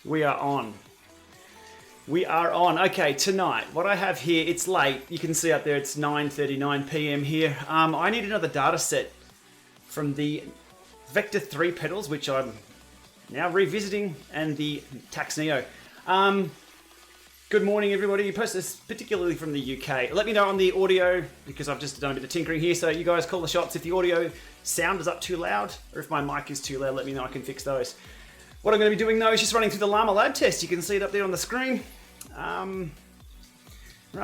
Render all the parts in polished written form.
We are on. We are on. Okay, tonight, what I have here, it's late. You can see up there it's 9:39 p.m. here. I need another data set from the Vector 3 pedals, which I'm now revisiting, and the Tacx Neo. Good morning, everybody. You post this particularly from the UK. Let me know on the audio, because I've just done a bit of tinkering here, so you guys call the shots if the audio sound is up too loud, or if my mic is too loud, let me know, I can fix those. What I'm going to be doing though is just running through the Lama lab test. You can see it up there on the screen. Rather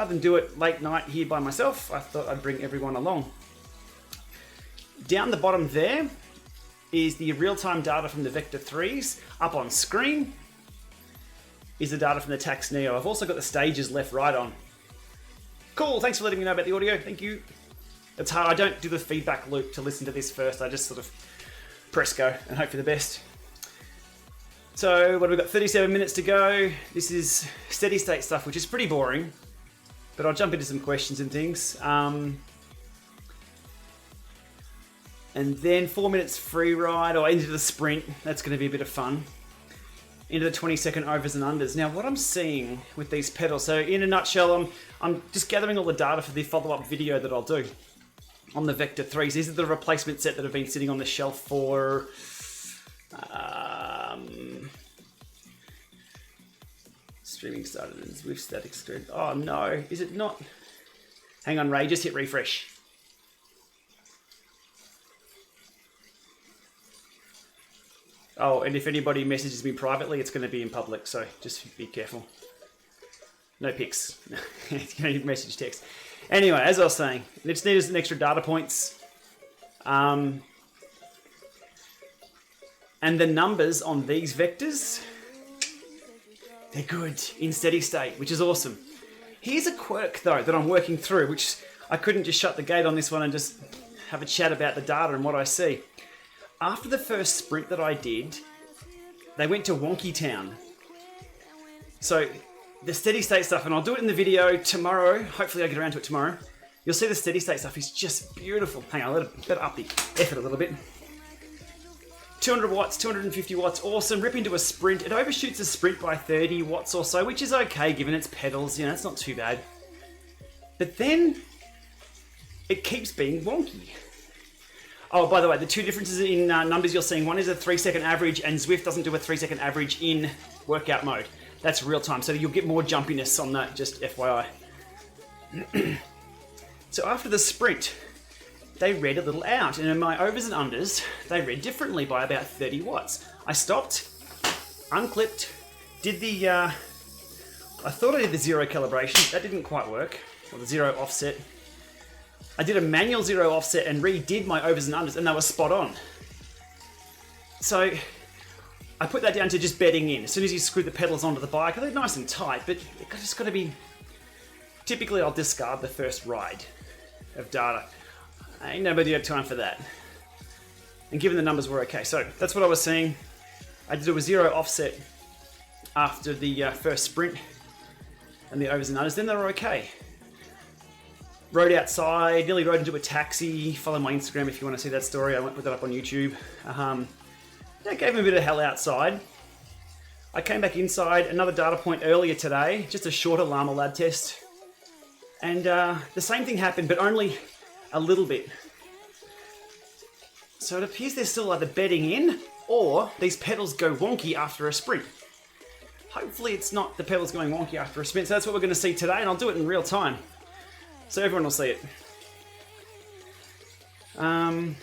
than do it late night here by myself, I thought I'd bring everyone along. Down the bottom there is the real-time data from the Vector 3s. Up on screen is the data from the Tacx Neo. I've also got the stages left, right on. Cool, thanks for letting me know about the audio, thank you. It's hard, I don't do the feedback loop to listen to this first, I just sort of press go and hope for the best. So what have we got, 37 minutes to go. This is steady state stuff, which is pretty boring, but I'll jump into some questions and things. And then 4 minutes free ride or into the sprint. That's going to be a bit of fun. Into the 20-second overs and unders. Now what I'm seeing with these pedals, so in a nutshell, I'm just gathering all the data for the follow-up video that I'll do on the Vector 3s. These are the replacement set that have been sitting on the shelf for streaming started in Zwift static screen. Oh no, is it not? Hang on, Ray, just hit refresh. Oh, and if anybody messages me privately, it's going to be in public, so just be careful. No pics. It's going to be message text. Anyway, as I was saying, let's need some extra data points. And the numbers on these vectors, they're good in steady state, which is awesome. Here's a quirk though that I'm working through, which I couldn't just shut the gate on this one and just have a chat about the data and what I see. After the first sprint that I did, they went to Wonky Town. So the steady state stuff, and I'll do it in the video tomorrow, hopefully I get around to it tomorrow. You'll see the steady state stuff is just beautiful. Hang on, better up the effort a little bit. 200 watts, 250 watts, awesome. Rip into a sprint. It overshoots a sprint by 30 watts or so, which is okay given its pedals, you know, it's not too bad. But then it keeps being wonky. Oh, by the way, the two differences in numbers you're seeing, one is a 3-second average, and Zwift doesn't do a 3-second average in workout mode. That's real time, so you'll get more jumpiness on that, just FYI. So after the sprint, they read a little out, and in my overs and unders, they read differently by about 30 watts. I stopped, unclipped, did the, I thought I did the zero calibration, that didn't quite work, or the zero offset. I did a manual zero offset and redid my overs and unders, and they were spot on. So I put that down to just bedding in. As soon as you screw the pedals onto the bike, they're nice and tight, but it's just got to be, typically I'll discard the first ride of data. Ain't nobody had time for that. And given the numbers were okay. So that's what I was seeing. I did a zero offset after the first sprint and the overs and unders. Then they were okay. Rode outside, nearly rode into a taxi. Follow my Instagram if you want to see that story. I won't put that up on YouTube. That gave me a bit of hell outside. I came back inside, another data point earlier today, just a shorter Lama lab test. And the same thing happened, but only a little bit. So it appears they're still either bedding in or these pedals go wonky after a sprint. Hopefully it's not the pedals going wonky after a sprint, so that's what we're going to see today, and I'll do it in real time. So everyone will see it. But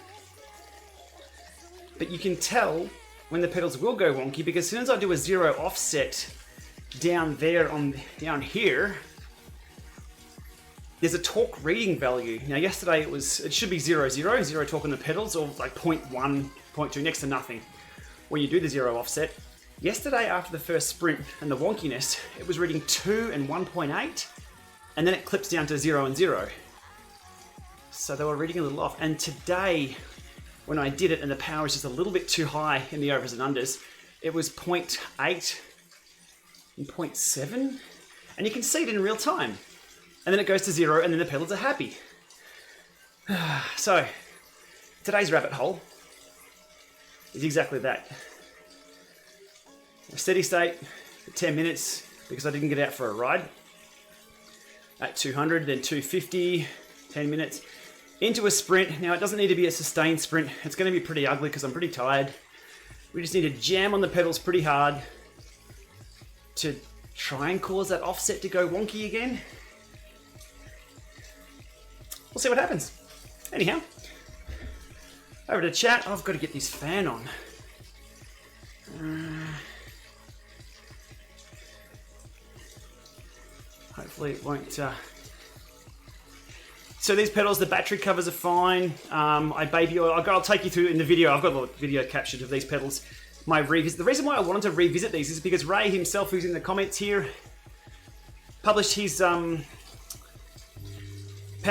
you can tell when the pedals will go wonky, because as soon as I do a zero offset down there down here, there's a torque reading value. Now yesterday it should be 0, 0, 0 torque on the pedals, or like 0.1, 0.2, next to nothing when you do the zero offset. Yesterday after the first sprint and the wonkiness, it was reading 2 and 1.8, and then it clips down to 0 and 0. So they were reading a little off. And today, when I did it and the power was just a little bit too high in the overs and unders, it was 0.8 and 0.7, and you can see it in real time. And then it goes to 0, and then the pedals are happy. So, today's rabbit hole is exactly that. Steady state for 10 minutes because I didn't get out for a ride. At 200, then 250, 10 minutes. Into a sprint. Now it doesn't need to be a sustained sprint. It's going to be pretty ugly because I'm pretty tired. We just need to jam on the pedals pretty hard to try and cause that offset to go wonky again. We'll see what happens. Anyhow, over to chat. I've got to get this fan on. Hopefully it won't... So these pedals, the battery covers are fine. I'll take you through in the video. I've got a video captured of these pedals. My revisit. The reason why I wanted to revisit these is because Ray himself, who's in the comments here, published his power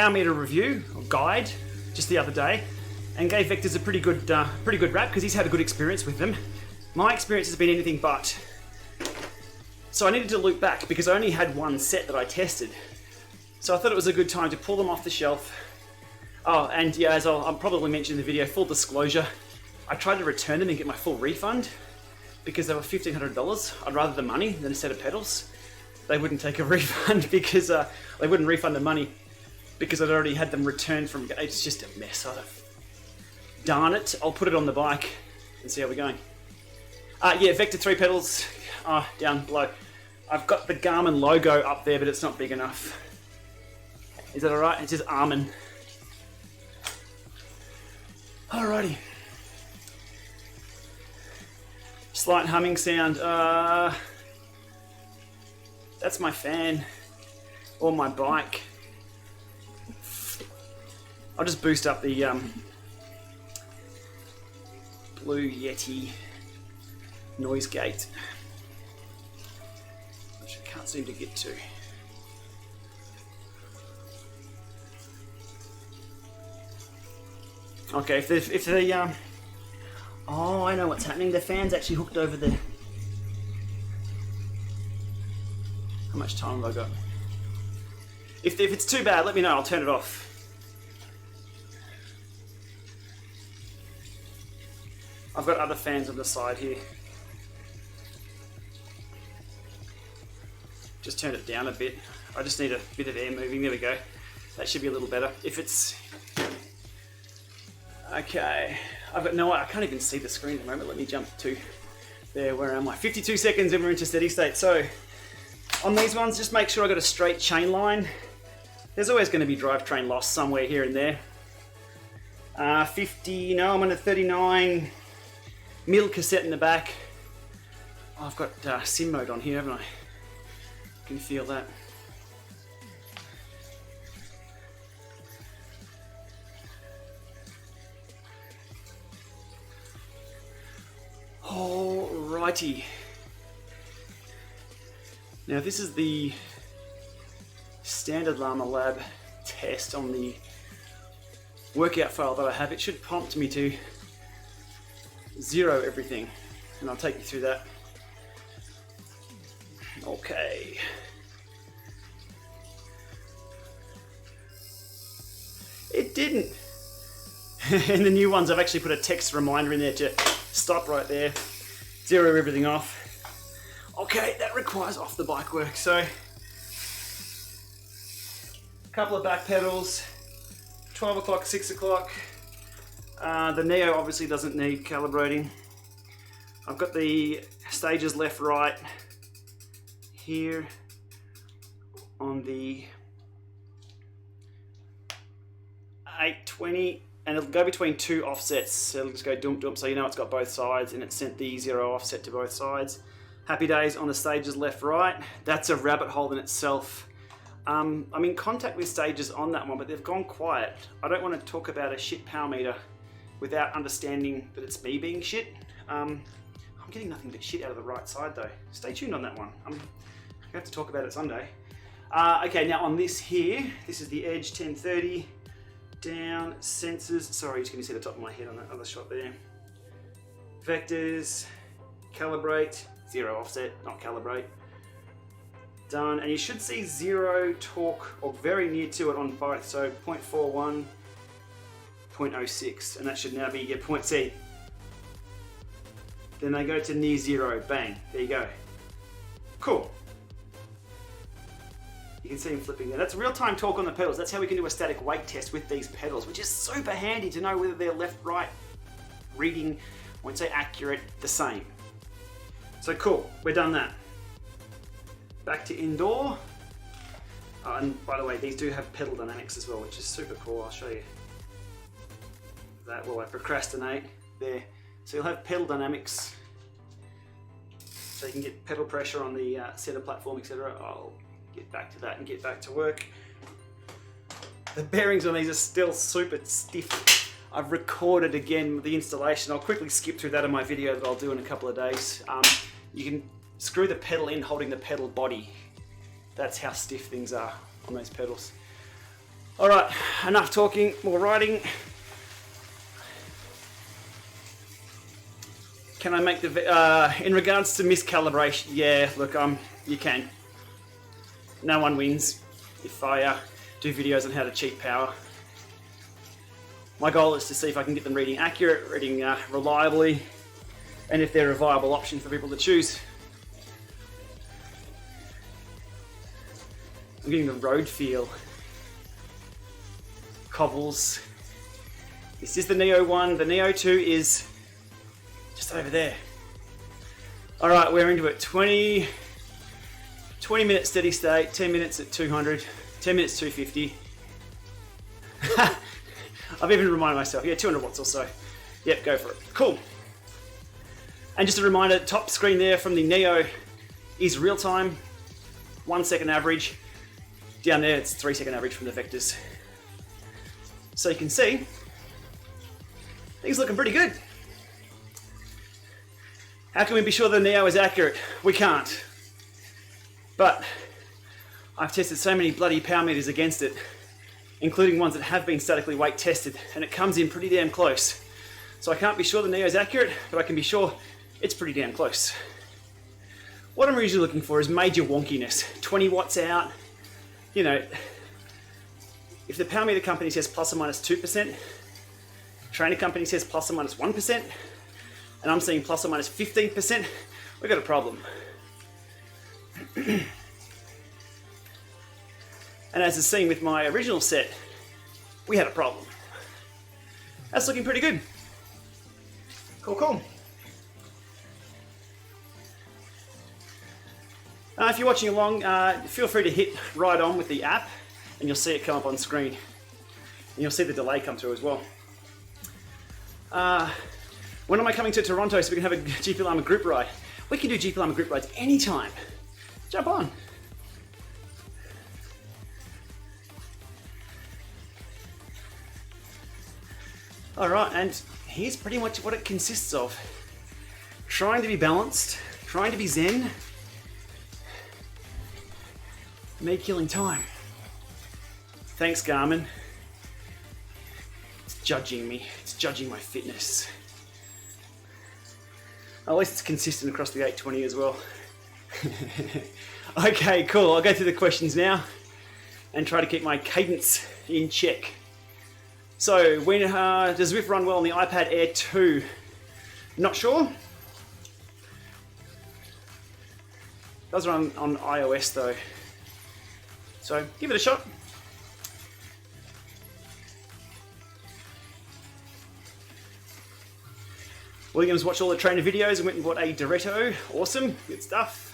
meter review or guide just the other day, and gave Vectors a pretty good rap because he's had a good experience with them. My experience has been anything but. So I needed to loop back because I only had one set that I tested. So I thought it was a good time to pull them off the shelf. Oh, and yeah, as I'll probably mention in the video, full disclosure, I tried to return them and get my full refund because they were $1,500. I'd rather the money than a set of pedals. They wouldn't take a refund because they wouldn't refund the money because I'd already had them returned from. It's just a mess. Darn it! I'll put it on the bike and see how we're going. Yeah, Vector 3 pedals down below. I've got the Garmin logo up there, but it's not big enough. Is that alright? It's just Armin. Alrighty. Slight humming sound. That's my fan. Or my bike. I'll just boost up the Blue Yeti noise gate, which I can't seem to get to. Okay, if the oh, I know what's happening. The fan's actually hooked over the. How much time have I got? If it's too bad, let me know. I'll turn it off. I've got other fans on the side here. Just turn it down a bit. I just need a bit of air moving. There we go. That should be a little better. If it's okay, I've got no. I can't even see the screen at the moment. Let me jump to there. Where am I? 52 seconds and we're into steady state. So on these ones, just make sure I got a straight chain line. There's always going to be drivetrain loss somewhere here and there. 50. No, I'm on a 39. Middle cassette in the back. Oh, I've got sim mode on here, haven't I? You can feel that. Alrighty. Now this is the standard Lama Lab test on the workout file that I have. It should prompt me to zero everything, and I'll take you through that. Okay. It didn't. In the new ones, I've actually put a text reminder in there to stop right there, zero everything off. Okay, that requires off the bike work. So, a couple of back pedals, 12 o'clock, 6 o'clock. The Neo obviously doesn't need calibrating. I've got the stages left, right here on the 820, and it'll go between two offsets. So it'll just go dump dump, so you know it's got both sides, and it sent the zero offset to both sides. Happy days on the stages left, right. That's a rabbit hole in itself. I'm in contact with stages on that one, but they've gone quiet. I don't want to talk about a shit power meter without understanding that it's me being shit. I'm getting nothing but shit out of the right side though. Stay tuned on that one. I'm going to have to talk about it Sunday. Okay, now on this here, this is the Edge 1030. Down, sensors. Sorry, you just can see the top of my head on that other shot there. Vectors, calibrate, zero offset, not calibrate. Done, and you should see zero torque or very near to it on both. So 0.41, 0.06, and that should now be your point C. then they go to near zero, bang, there you go. Cool. You can see him flipping there. That's real-time torque on the pedals. That's how we can do a static weight test with these pedals, which is super handy to know whether they're left, right, reading, I won't say accurate, the same. So cool, we're done that. Back to indoor. And by the way, these do have pedal dynamics as well, which is super cool. I'll show you that while I procrastinate there. So you'll have pedal dynamics, so you can get pedal pressure on the center platform, etc. I'll get back to that and get back to work. The bearings on these are still super stiff. I've recorded again the installation. I'll quickly skip through that in my video that I'll do in a couple of days. You can screw the pedal in holding the pedal body. That's how stiff things are on those pedals. All right, enough talking, more riding. Can I make the, in regards to miscalibration, yeah, look, you can. No one wins if I do videos on how to cheat power. My goal is to see if I can get them reading accurate, reading reliably, and if they're a viable option for people to choose. I'm getting the road feel. Cobbles. This is the Neo 1, the Neo 2 is just over there. All right, we're into it. 20 minutes steady state, 10 minutes at 200, 10 minutes 250. I've even reminded myself, yeah, 200 watts or so. Yep, go for it. Cool. And just a reminder, top screen there from the Neo is real time, 1 second average. Down there, it's 3 second average from the Vectors. So you can see, things looking pretty good. How can we be sure the Neo is accurate? We can't. But I've tested so many bloody power meters against it, including ones that have been statically weight tested, and it comes in pretty damn close. So I can't be sure the Neo is accurate, but I can be sure it's pretty damn close. What I'm usually looking for is major wonkiness. 20 watts out, you know, if the power meter company says plus or minus 2%, trainer company says plus or minus 1%, and I'm seeing plus or minus 15%, we've got a problem. And as is seen with my original set, we had a problem. That's looking pretty good. Cool, cool. If you're watching along, feel free to hit right on with the app and you'll see it come up on screen. And you'll see the delay come through as well. When am I coming to Toronto so we can have a GPLama group ride? We can do GPLama group rides anytime. Jump on. All right, and here's pretty much what it consists of. Trying to be balanced, trying to be zen, me killing time. Thanks, Garmin. It's judging me, it's judging my fitness. At least it's consistent across the 820 as well. Okay, cool. I'll go through the questions now and try to keep my cadence in check. So, when does Zwift run well on the iPad Air 2? Not sure. It does run on iOS though. So, give it a shot. Williams watched all the trainer videos and went and bought a Dorito. Awesome, good stuff.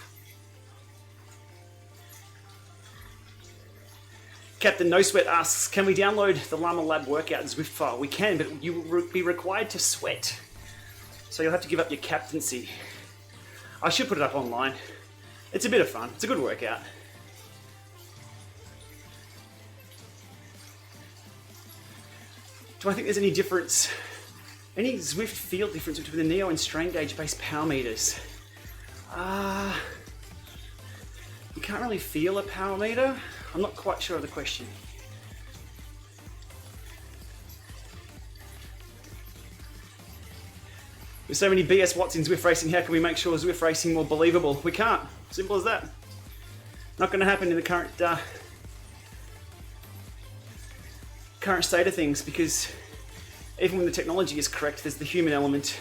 Captain No Sweat asks, can we download the Lama Lab workout Zwift file? We can, but you will be required to sweat. So you'll have to give up your captaincy. I should put it up online. It's a bit of fun. It's a good workout. Do I think there's any difference, any Zwift feel difference between the Neo and strain gauge based power meters? You can't really feel a power meter. I'm not quite sure of the question. With so many BS watts in Zwift racing, how can we make sure Zwift racing more believable? We can't. Simple as that. Not going to happen in the current state of things, because even when the technology is correct, there's the human element.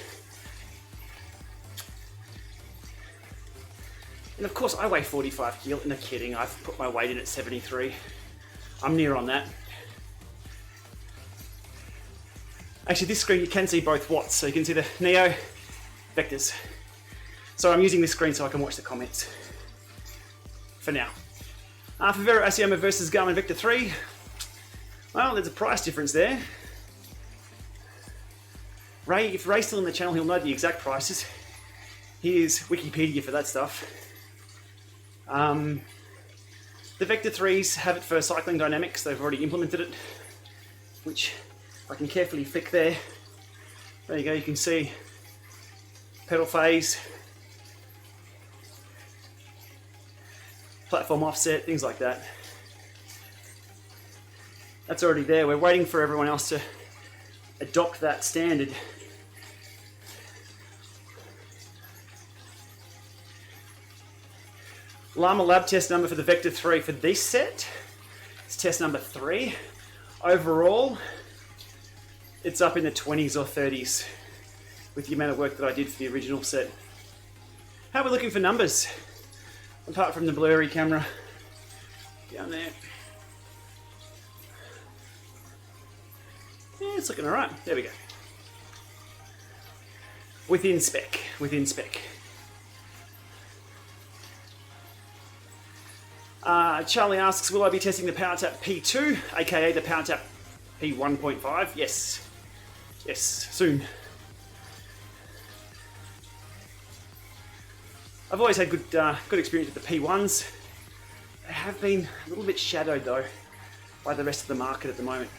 And of course I weigh 45 kilo, no kidding, I've put my weight in at 73. I'm near on that. Actually this screen you can see both watts, so you can see the Neo Vectors. So I'm using this screen so I can watch the comments for now. For Vero Asioma versus Garmin Vector 3, well, there's a price difference there. Ray, if Ray's still in the channel, he'll know the exact prices. Here's Wikipedia for that stuff. The Vector 3s have it for cycling dynamics. They've already implemented it, which I can carefully flick there. There you go, you can see pedal phase, platform offset, things like that. That's already there. We're waiting for everyone else to adopt that standard. Lama lab test number for the Vector 3 for this set, it's test number 3. Overall, it's up in the 20s or 30s with the amount of work that I did for the original set. How are we looking for numbers? Apart from the blurry camera down there. Yeah, it's looking alright. There we go. Within spec, within spec. Charlie asks, will I be testing the PowerTap P2, aka the PowerTap P1.5? Yes. Yes, soon. I've always had good experience with the P1s. They have been a little bit shadowed though by the rest of the market at the moment.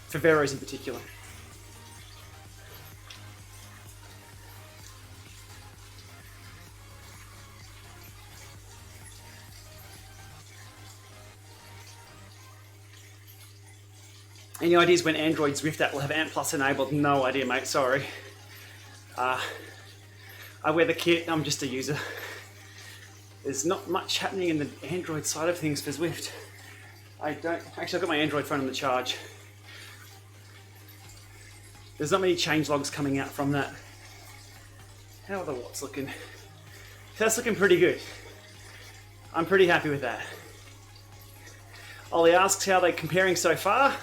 For Veros in particular. Any ideas when Android Zwift app will have Ant Plus enabled? No idea, mate, sorry. I wear the kit, I'm just a user. There's not much happening in the Android side of things for Zwift. Actually I've got my Android phone on the charge. There's not many change logs coming out from that. How are the watts looking? That's looking pretty good. I'm pretty happy with that. Ollie asks how they're comparing so far.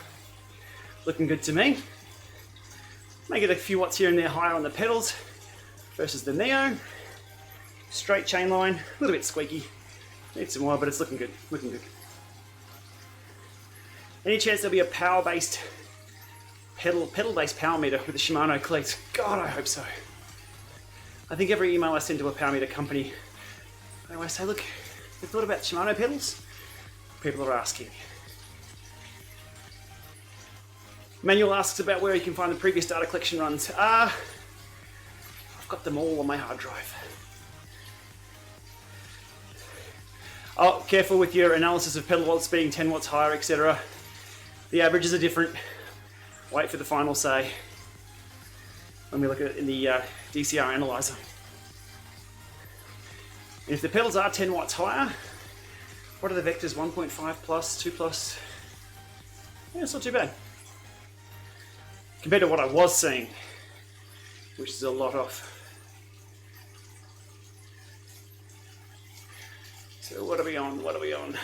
Looking good to me. Make it a few watts here and there higher on the pedals versus the Neo. Straight chain line, a little bit squeaky. Need some more, but it's looking good, looking good. Any chance there'll be a power-based, pedal-based power meter with the Shimano cleats? God, I hope so. I think every email I send to a power meter company, I always say, look, you thought about Shimano pedals? People are asking. Manuel asks about where you can find the previous data collection runs. I've got them all on my hard drive. Oh, careful with your analysis of pedal watts being 10 watts higher, etc. The averages are different. Wait for the final say when we look at it in the DCR analyzer. And if the pedals are 10 watts higher, what are the vectors? 1.5 plus, 2 plus? Yeah, it's not too bad. Compared to what I was seeing, which is a lot off. So what are we on? What are we on?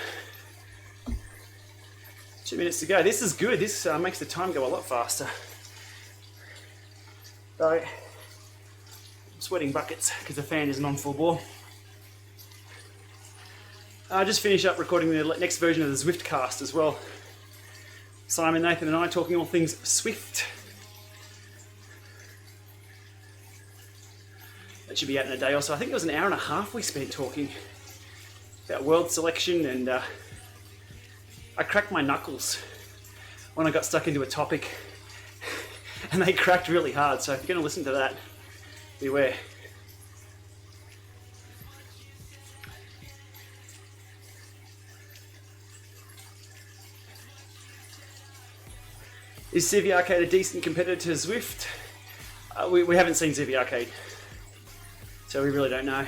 2 minutes to go. This is good. This makes the time go a lot faster. Though, I'm sweating buckets because the fan isn't on full bore. I just finished up recording the next version of the Zwift cast as well. Simon, Nathan and I talking all things Zwift. That should be out in a day or so. I think it was an hour and a half we spent talking about world selection, and I cracked my knuckles when I got stuck into a topic and they cracked really hard, so if you're going to listen to that, beware. Is Civi Arcade a decent competitor to Zwift? We haven't seen Civi Arcade, so we really don't know.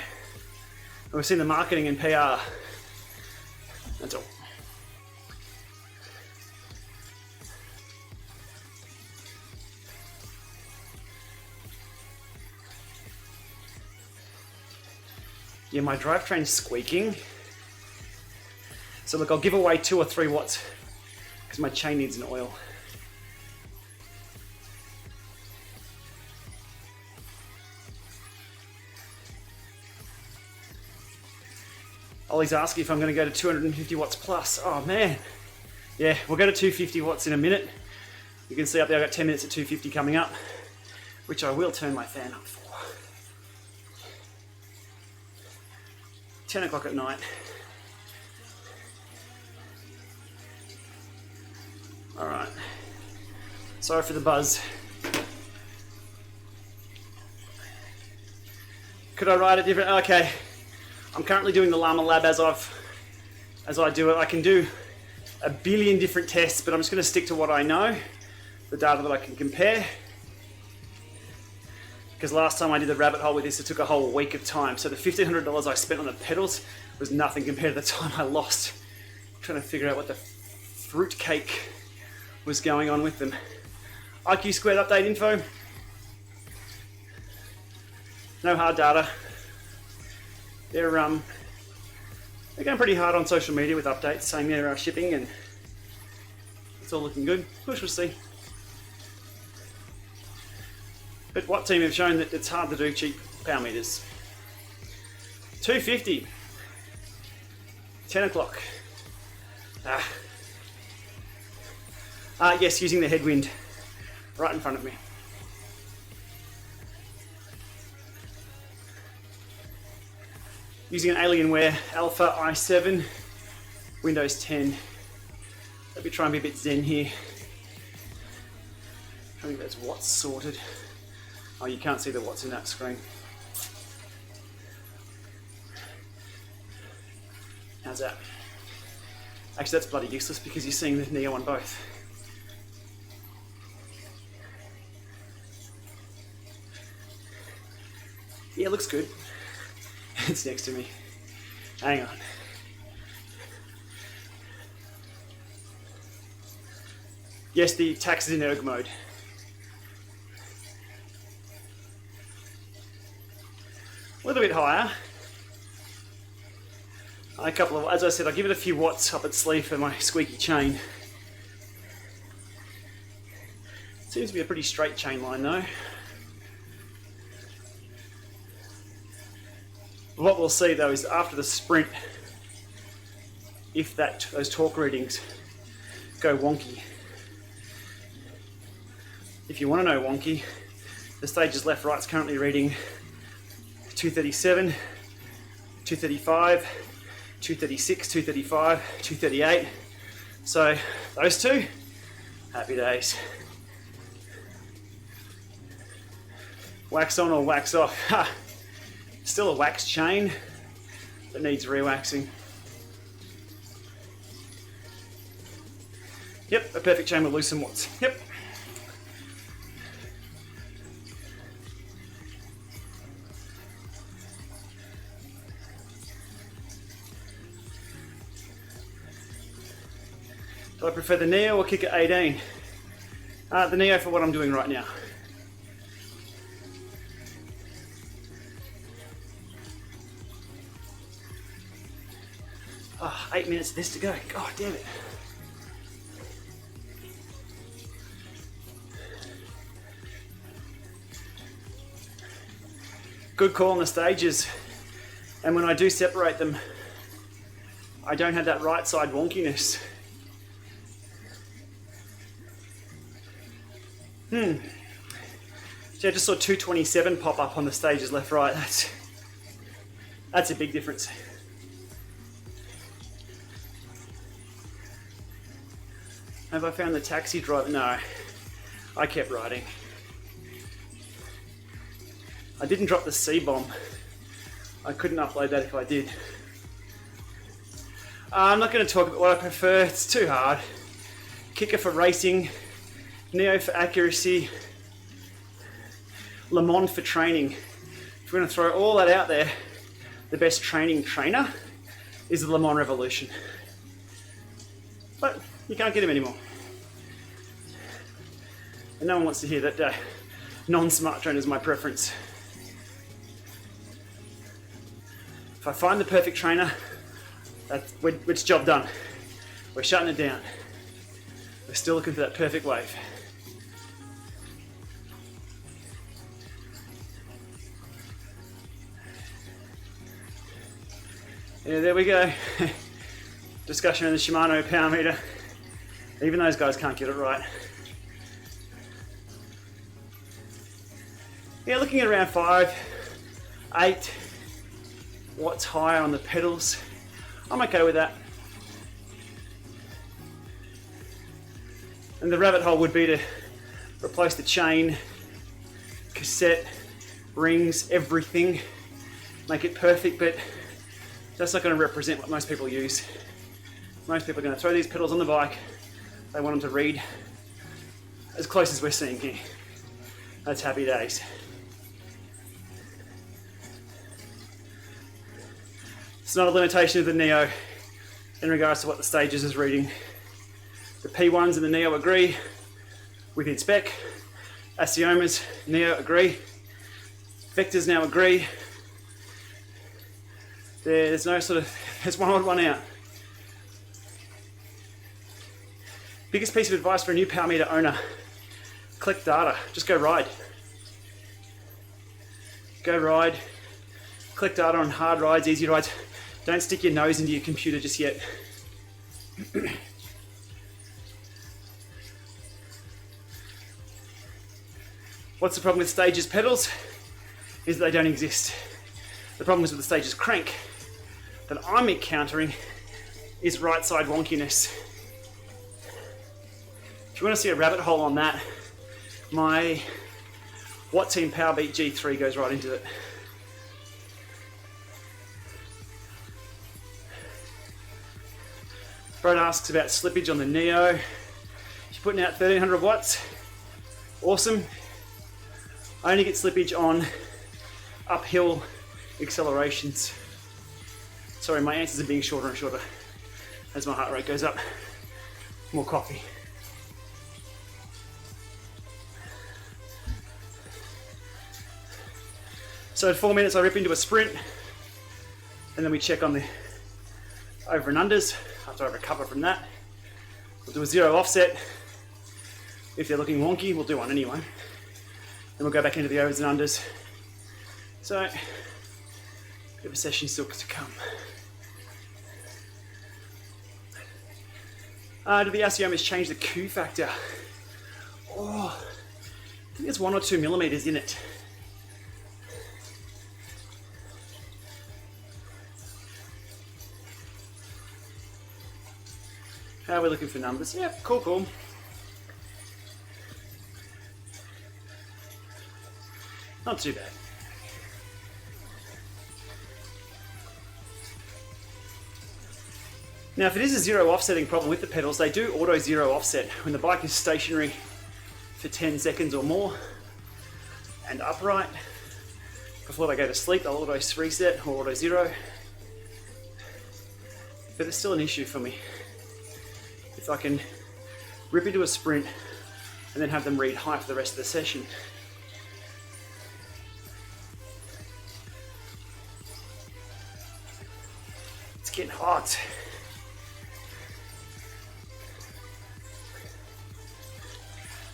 We've seen the marketing and PR. That's all. Yeah, my drivetrain's squeaking. So look, I'll give away 2 or 3 watts because my chain needs an oil. Ollie's asking if I'm going to go to 250 watts plus. Oh man. Yeah, we'll go to 250 watts in a minute. You can see up there I've got 10 minutes at 250 coming up, which I will turn my fan up for. 10 o'clock at night. All right. Sorry for the buzz. Could I ride it different? Okay. I'm currently doing the Llama lab as I do it. I can do a billion different tests, but I'm just going to stick to what I know, the data that I can compare. Because last time I did the rabbit hole with this, it took a whole week of time. So the $1,500 I spent on the pedals was nothing compared to the time I lost trying to figure out what the fruitcake was going on with them. IQ squared update info. No hard data. They're going pretty hard on social media with updates, saying they're shipping, and it's all looking good. We shall see. But what team have shown that it's hard to do cheap power meters? 250. 10 o'clock. Yes, using the headwind right in front of me. Using an Alienware Alpha i7, Windows 10. Let me try and be a bit zen here. Trying to get those watts sorted. Oh, you can't see the watts in that screen. How's that? Actually, that's bloody useless because you're seeing the Neo on both. Yeah, it looks good. It's next to me. Hang on. Yes, the Tacx is in erg mode. A little bit higher. A couple of, as I said, I'll give it a few watts up its sleeve for my squeaky chain. Seems to be a pretty straight chain line though. What we'll see though is after the sprint, if those torque readings go wonky. If you want to know wonky, the stages left right's currently reading 237, 235, 236, 235, 238. So those two, happy days. Wax on or wax off. Ha! Still a wax chain that needs re-waxing. Yep, a perfect chain with loosen watts. Yep. Do I prefer the Neo or kick at 18? The Neo for what I'm doing right now. Oh, 8 minutes of this to go. God damn it. Good call on the stages. And when I do separate them, I don't have that right side wonkiness. See, I just saw 227 pop up on the stages left right. That's a big difference. Have I found the taxi driver? No, I kept riding. I didn't drop the C-bomb. I couldn't upload that if I did. I'm not going to talk about what I prefer, it's too hard. Kicker for racing, Neo for accuracy, Llama for training. If we're going to throw all that out there, the best training trainer is the Llama Revolution. But you can't get him anymore. And no one wants to hear that non-smart trainer is my preference. If I find the perfect trainer, it's job done. We're shutting it down. We're still looking for that perfect wave. Yeah, there we go. Discussion on the Shimano power meter. Even those guys can't get it right. Yeah, looking at around 5, 8 watts higher on the pedals. I'm okay with that. And the rabbit hole would be to replace the chain, cassette, rings, everything, make it perfect, but that's not going to represent what most people use. Most people are going to throw these pedals on the bike. They want them to read as close as we're seeing here. That's happy days. It's not a limitation of the Neo in regards to what the Stages is reading. The P1s and the Neo agree within spec. Aciomas, Neo agree. Vectors now agree. There's no sort of, there's one odd one out. Biggest piece of advice for a new power meter owner: collect data, just go ride. Go ride, collect data on hard rides, easy rides. Don't stick your nose into your computer just yet. What's the problem with Stages pedals? Is that they don't exist. The problem is with the Stages crank that I'm encountering is right side wonkiness. If you want to see a rabbit hole on that, my Watt Team Powerbeat G3 goes right into it. Brad asks about slippage on the Neo. If you're putting out 1300 watts, awesome. I only get slippage on uphill accelerations. Sorry, my answers are being shorter and shorter as my heart rate goes up. More coffee. So at 4 minutes I rip into a sprint, and then we check on the over and unders after I recover from that. We'll do a 0 offset. If they're looking wonky, we'll do one anyway. Then we'll go back into the overs and unders. So, a bit of a session still to come. Do the Aciomas change the Q factor? Oh, I think there's 1 or 2 millimeters in it. How are we looking for numbers? Yeah, cool. Not too bad. Now, if it is a 0 offsetting problem with the pedals, they do auto 0 offset when the bike is stationary for 10 seconds or more and upright. Before they go to sleep, they'll auto reset or auto 0. But it's still an issue for me. If I can rip into a sprint and then have them read high for the rest of the session. It's getting hot.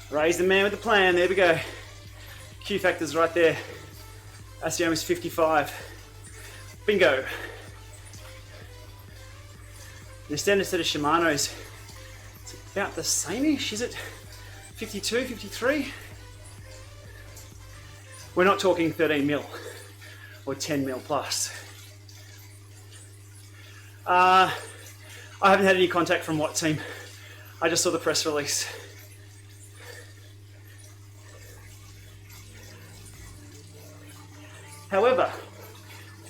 Raise the man with the plan, there we go. Q factor's right there. Acioma's 55. Bingo. The standard set of Shimano's, it's about the same-ish, is it? 52, 53? We're not talking 13 mil or 10 mil plus. I haven't had any contact from Watt Team. I just saw the press release. However,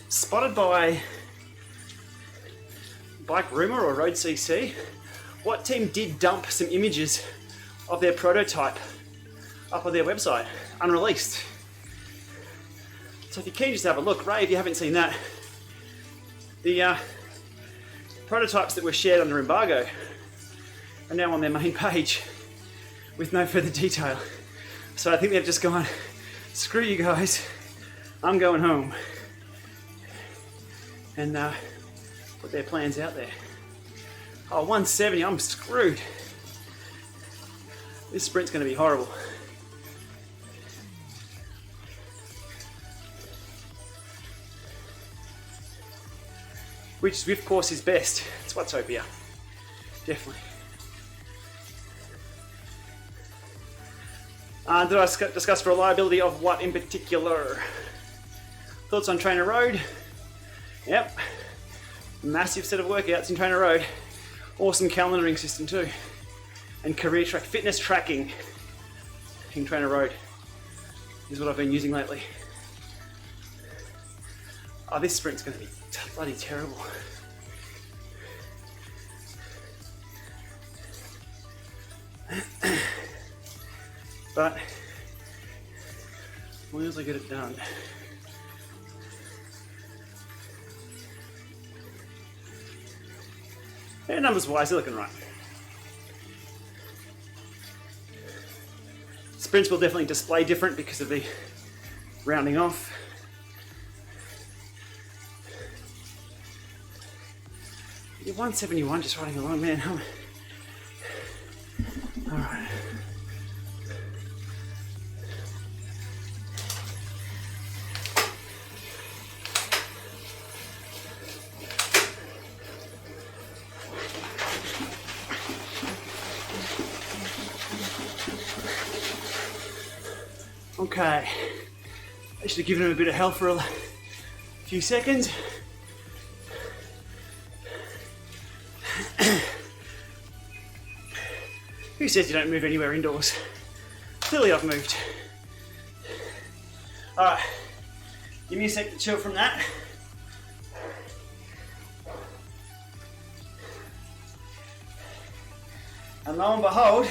spotted by Bike Rumor or Road CC, Watt Team did dump some images of their prototype up on their website, unreleased. So if you're keen, just have a look. Ray, if you haven't seen that, the prototypes that were shared under embargo are now on their main page with no further detail. So I think they've just gone, screw you guys, I'm going home. and put their plans out there. Oh, 170, I'm screwed. This sprint's going to be horrible. Which Zwift course is best? It's Watopia. Definitely. Did I discuss reliability of what in particular? Thoughts on Trainer Road? Yep. Massive set of workouts in Trainer Road. Awesome calendaring system too. And career track, fitness tracking in Trainer Road is what I've been using lately. Oh, this sprint's going to be bloody terrible. But as long as I get it done. Yeah, numbers wise, they're looking right. Sprints will definitely display different because of the rounding off. You're 171 just riding along, man. All right. Okay. I should have given him a bit of hell for a few seconds. Who says you don't move anywhere indoors? Clearly I've moved. Alright, give me a sec to chill from that. And lo and behold,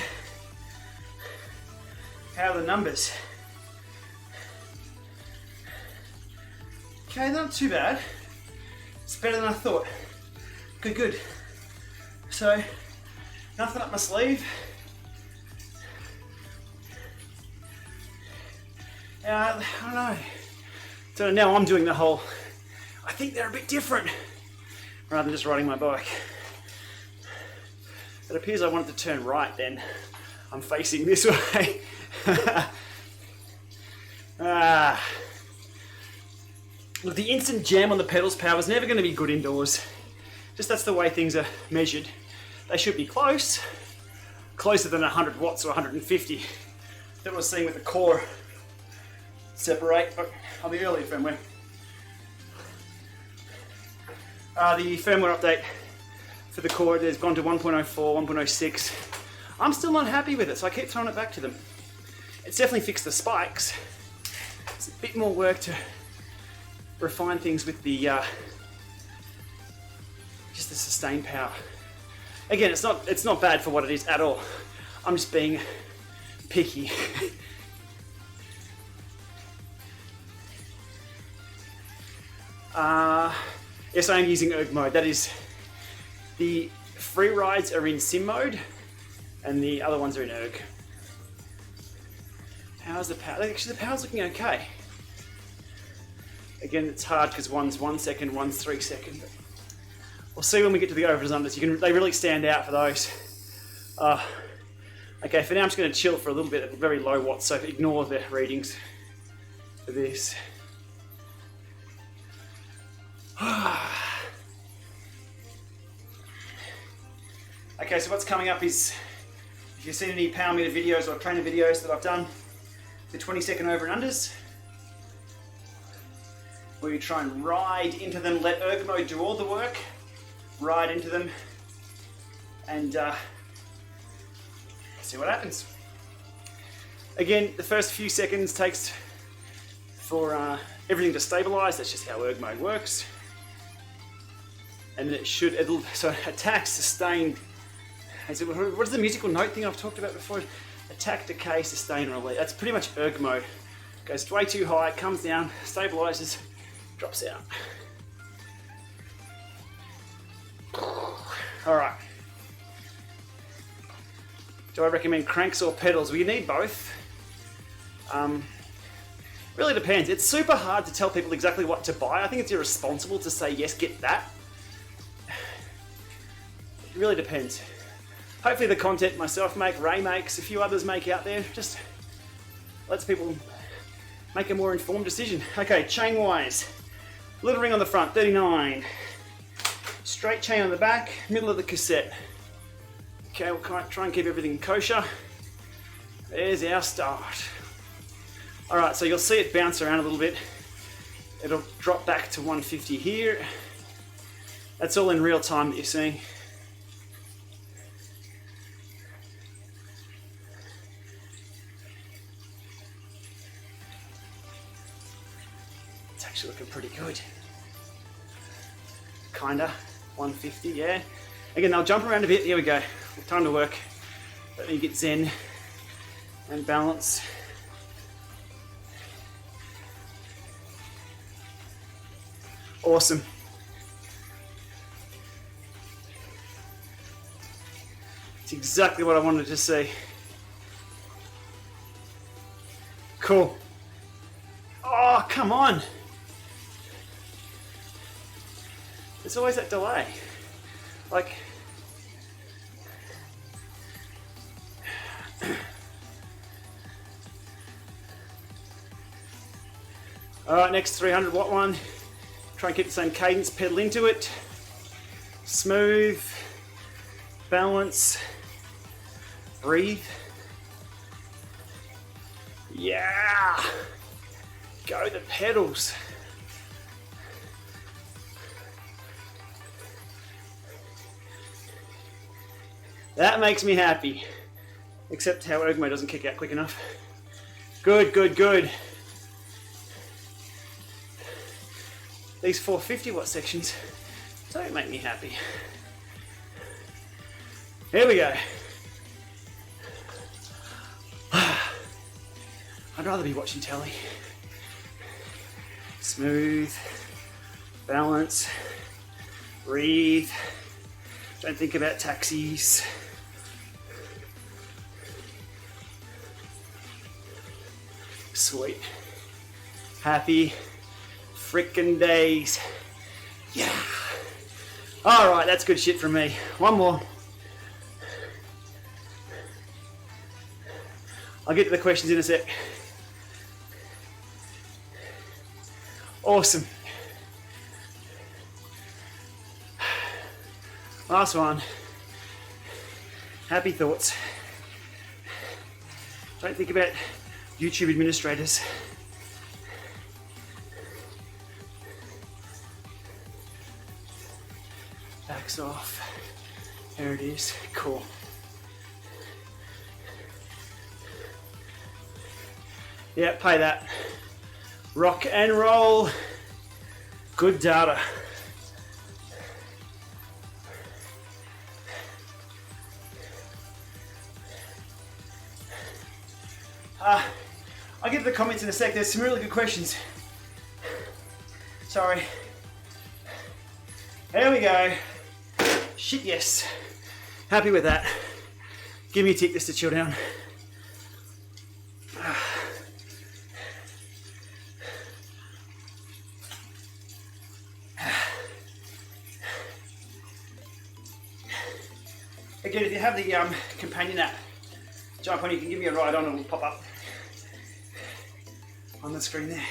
how are the numbers? Okay, not too bad. It's better than I thought. Good. So, nothing up my sleeve. I don't know. So now I'm doing the whole, I think they're a bit different, rather than just riding my bike. It appears I wanted to turn right then. I'm facing this way. Look, the instant jam on the pedals power is never going to be good indoors. Just that's the way things are measured. They should be closer than 100 watts or 150. That's what I was seeing with the core separate, but on the earlier firmware. The firmware update for the core has gone to 1.04, 1.06. I'm still not happy with it, so I keep throwing it back to them. It's definitely fixed the spikes. It's a bit more work to refine things with the just the sustained power. Again, it's not bad for what it is at all. I'm just being picky. Yes, I am using erg mode. That is, the free rides are in sim mode, and the other ones are in erg. How's the power? Actually, the power's looking okay. Again, it's hard because one's 1 second, one's 3 seconds. But we'll see when we get to the overs and unders. They really stand out for those. Okay, for now I'm just going to chill for a little bit at very low watts, so ignore the readings for this. Okay, so what's coming up is, if you've seen any power meter videos or trainer videos that I've done, the 20-second over and unders, where you try and ride into them, let erg mode do all the work, ride into them, and see what happens. Again, the first few seconds takes for everything to stabilize. That's just how erg mode works. And then so attack, sustain. What is the musical note thing I've talked about before? Attack, decay, sustain, release. That's pretty much erg mode. Goes way too high, comes down, stabilizes, drops out. All right. Do I recommend cranks or pedals? Well, you need both. Really depends. It's super hard to tell people exactly what to buy. I think it's irresponsible to say, yes, get that. It really depends. Hopefully the content myself make, Ray makes, a few others make out there, just lets people make a more informed decision. Okay, chain wise. Little ring on the front, 39. Straight chain on the back, middle of the cassette. Okay, we'll try and keep everything kosher. There's our start. Alright, so you'll see it bounce around a little bit. It'll drop back to 150 here. That's all in real time that you're seeing. It's actually looking pretty good. Kinda. 150, yeah. Again, they'll jump around a bit. Here we go. Time to work. Let me get zen and balance. Awesome. It's exactly what I wanted to see. Cool. Oh, come on. There's always that delay. Like, all right, next 300 watt one. Try and keep the same cadence, pedal into it. Smooth, balance, breathe. Yeah, go the pedals. That makes me happy. Except how ergomo doesn't kick out quick enough. Good, good, good. These 450 watt sections don't make me happy. Here we go. I'd rather be watching telly. Smooth, balance, breathe. Don't think about taxis. Sweet. Happy frickin' days. Yeah. All right, that's good shit from me. One more. I'll get to the questions in a sec. Awesome. Last one. Happy thoughts. Don't think about YouTube administrators. Backs off. There it is. Cool. Yeah, pay that. Rock and roll. Good data. I'll get to the comments in a sec. There's some really good questions. Sorry. There we go. Shit, yes. Happy with that. Give me a tick just to chill down. Again, if you have the companion app, jump on, you can give me a ride on and it will pop up on the screen there.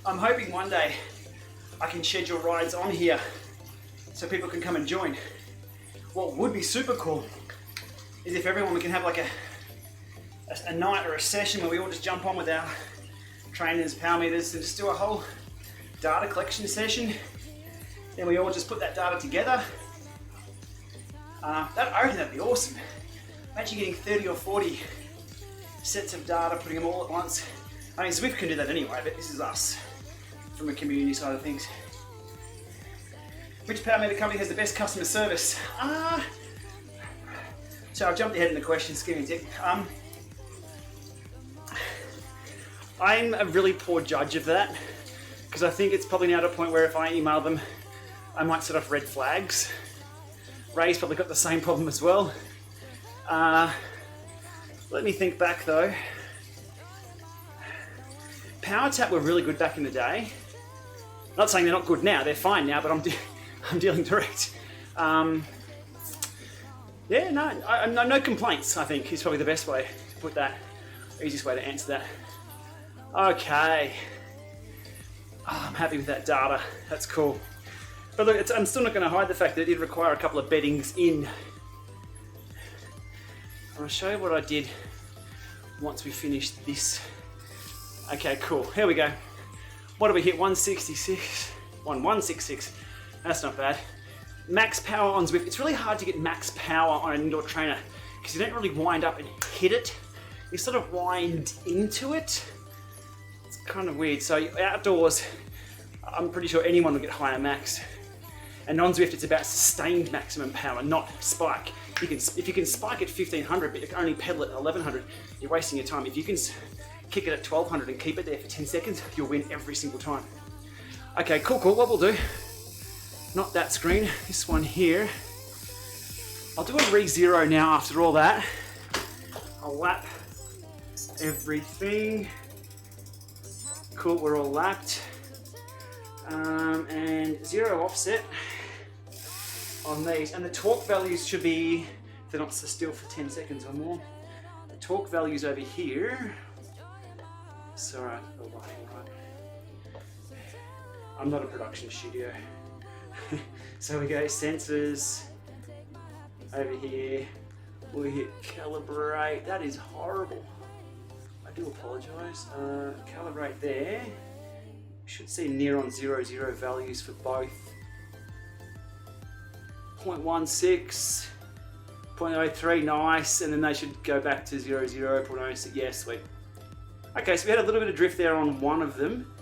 I'm hoping one day I can schedule rides on here so people can come and join. What would be super cool is if everyone can have like a night or a session where we all just jump on with our trainers, power meters, and just do a whole data collection session. Then we all just put that data together. I reckon that'd be awesome. Imagine getting 30 or 40 sets of data, putting them all at once. I mean, Zwift can do that anyway, but this is us from a community side of things. Which power meter company has the best customer service? So I've jumped ahead in the questions. Give me a tick. I'm a really poor judge of that because I think it's probably now to a point where if I email them, I might set off red flags. Ray's probably got the same problem as well. Let me think back though. Power Tap were really good back in the day. Not saying they're not good now, they're fine now, but I'm dealing direct. Yeah, no complaints, I think, is probably the best way to put that. Easiest way to answer that. Okay. Oh, I'm happy with that data. That's cool. But look, I'm still not going to hide the fact that it did require a couple of beddings in. I'm going to show you what I did once we finished this. Okay, cool. Here we go. What do we hit? 166. 166. That's not bad. Max power on Zwift. It's really hard to get max power on an indoor trainer because you don't really wind up and hit it. You sort of wind into it. It's kind of weird. So outdoors, I'm pretty sure anyone will get higher max. And on Zwift, it's about sustained maximum power, not spike. If you can spike at 1500, but you can only pedal at 1100, you're wasting your time. If you can kick it at 1200 and keep it there for 10 seconds, you'll win every single time. Okay, cool. What we'll do, not that screen, this one here. I'll do a re-zero now after all that. I'll lap everything. Cool, we're all lapped. And zero offset on these. And the torque values should be, they're not so still for 10 seconds or more. The torque values over here. Sorry, the lighting, right? I'm not a production studio. So we go sensors over here. We hit calibrate. That is horrible. I do apologise. Calibrate there. We should see near on 0, 0 values for both. 0.16, 0.03, nice, and then they should go back to 0, 0, 0.06. Yeah, sweet. Okay, so we had a little bit of drift there on one of them,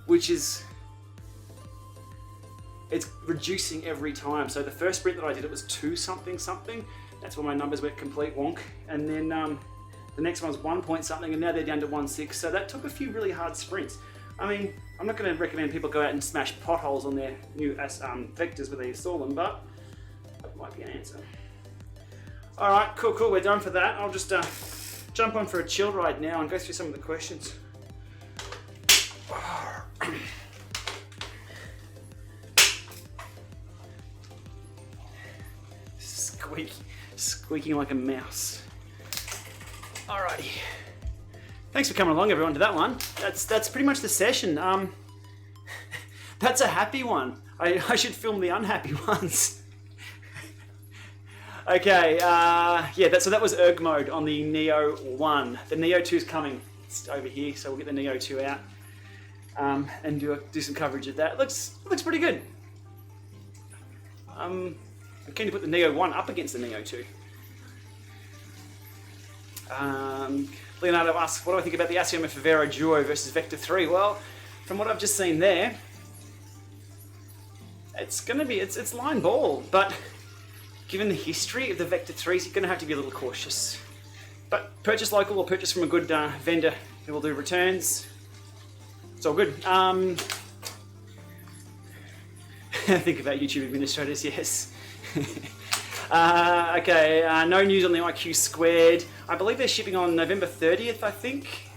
which is, it's reducing every time. So the first sprint that I did, it was 2 something something. That's where my numbers went complete wonk. And then the next one's 1 point something, and now they're down to 1.6. So that took a few really hard sprints. I mean, I'm not going to recommend people go out and smash potholes on their new Vectors when they install them, but that might be an answer. All right, cool. We're done for that. I'll just jump on for a chill ride now and go through some of the questions. Squeaking like a mouse. Alrighty. Thanks for coming along, everyone, to that one. That's pretty much the session. That's a happy one. I should film the unhappy ones. Okay, yeah, so that was erg mode on the Neo 1. The Neo 2 is coming. It's over here, so we'll get the Neo 2 out and do some coverage of that. It looks pretty good. I'm keen to put the Neo 1 up against the Neo 2. Leonardo asks, what do I think about the Asioma Favero Duo versus Vector 3? Well, from what I've just seen there, it's line ball, but given the history of the Vector 3s, you're going to have to be a little cautious. But purchase local or purchase from a good vendor who will do returns. It's all good. Think about YouTube administrators, yes. Okay, no news on the IQ Squared. I believe they're shipping on November 30th, I think.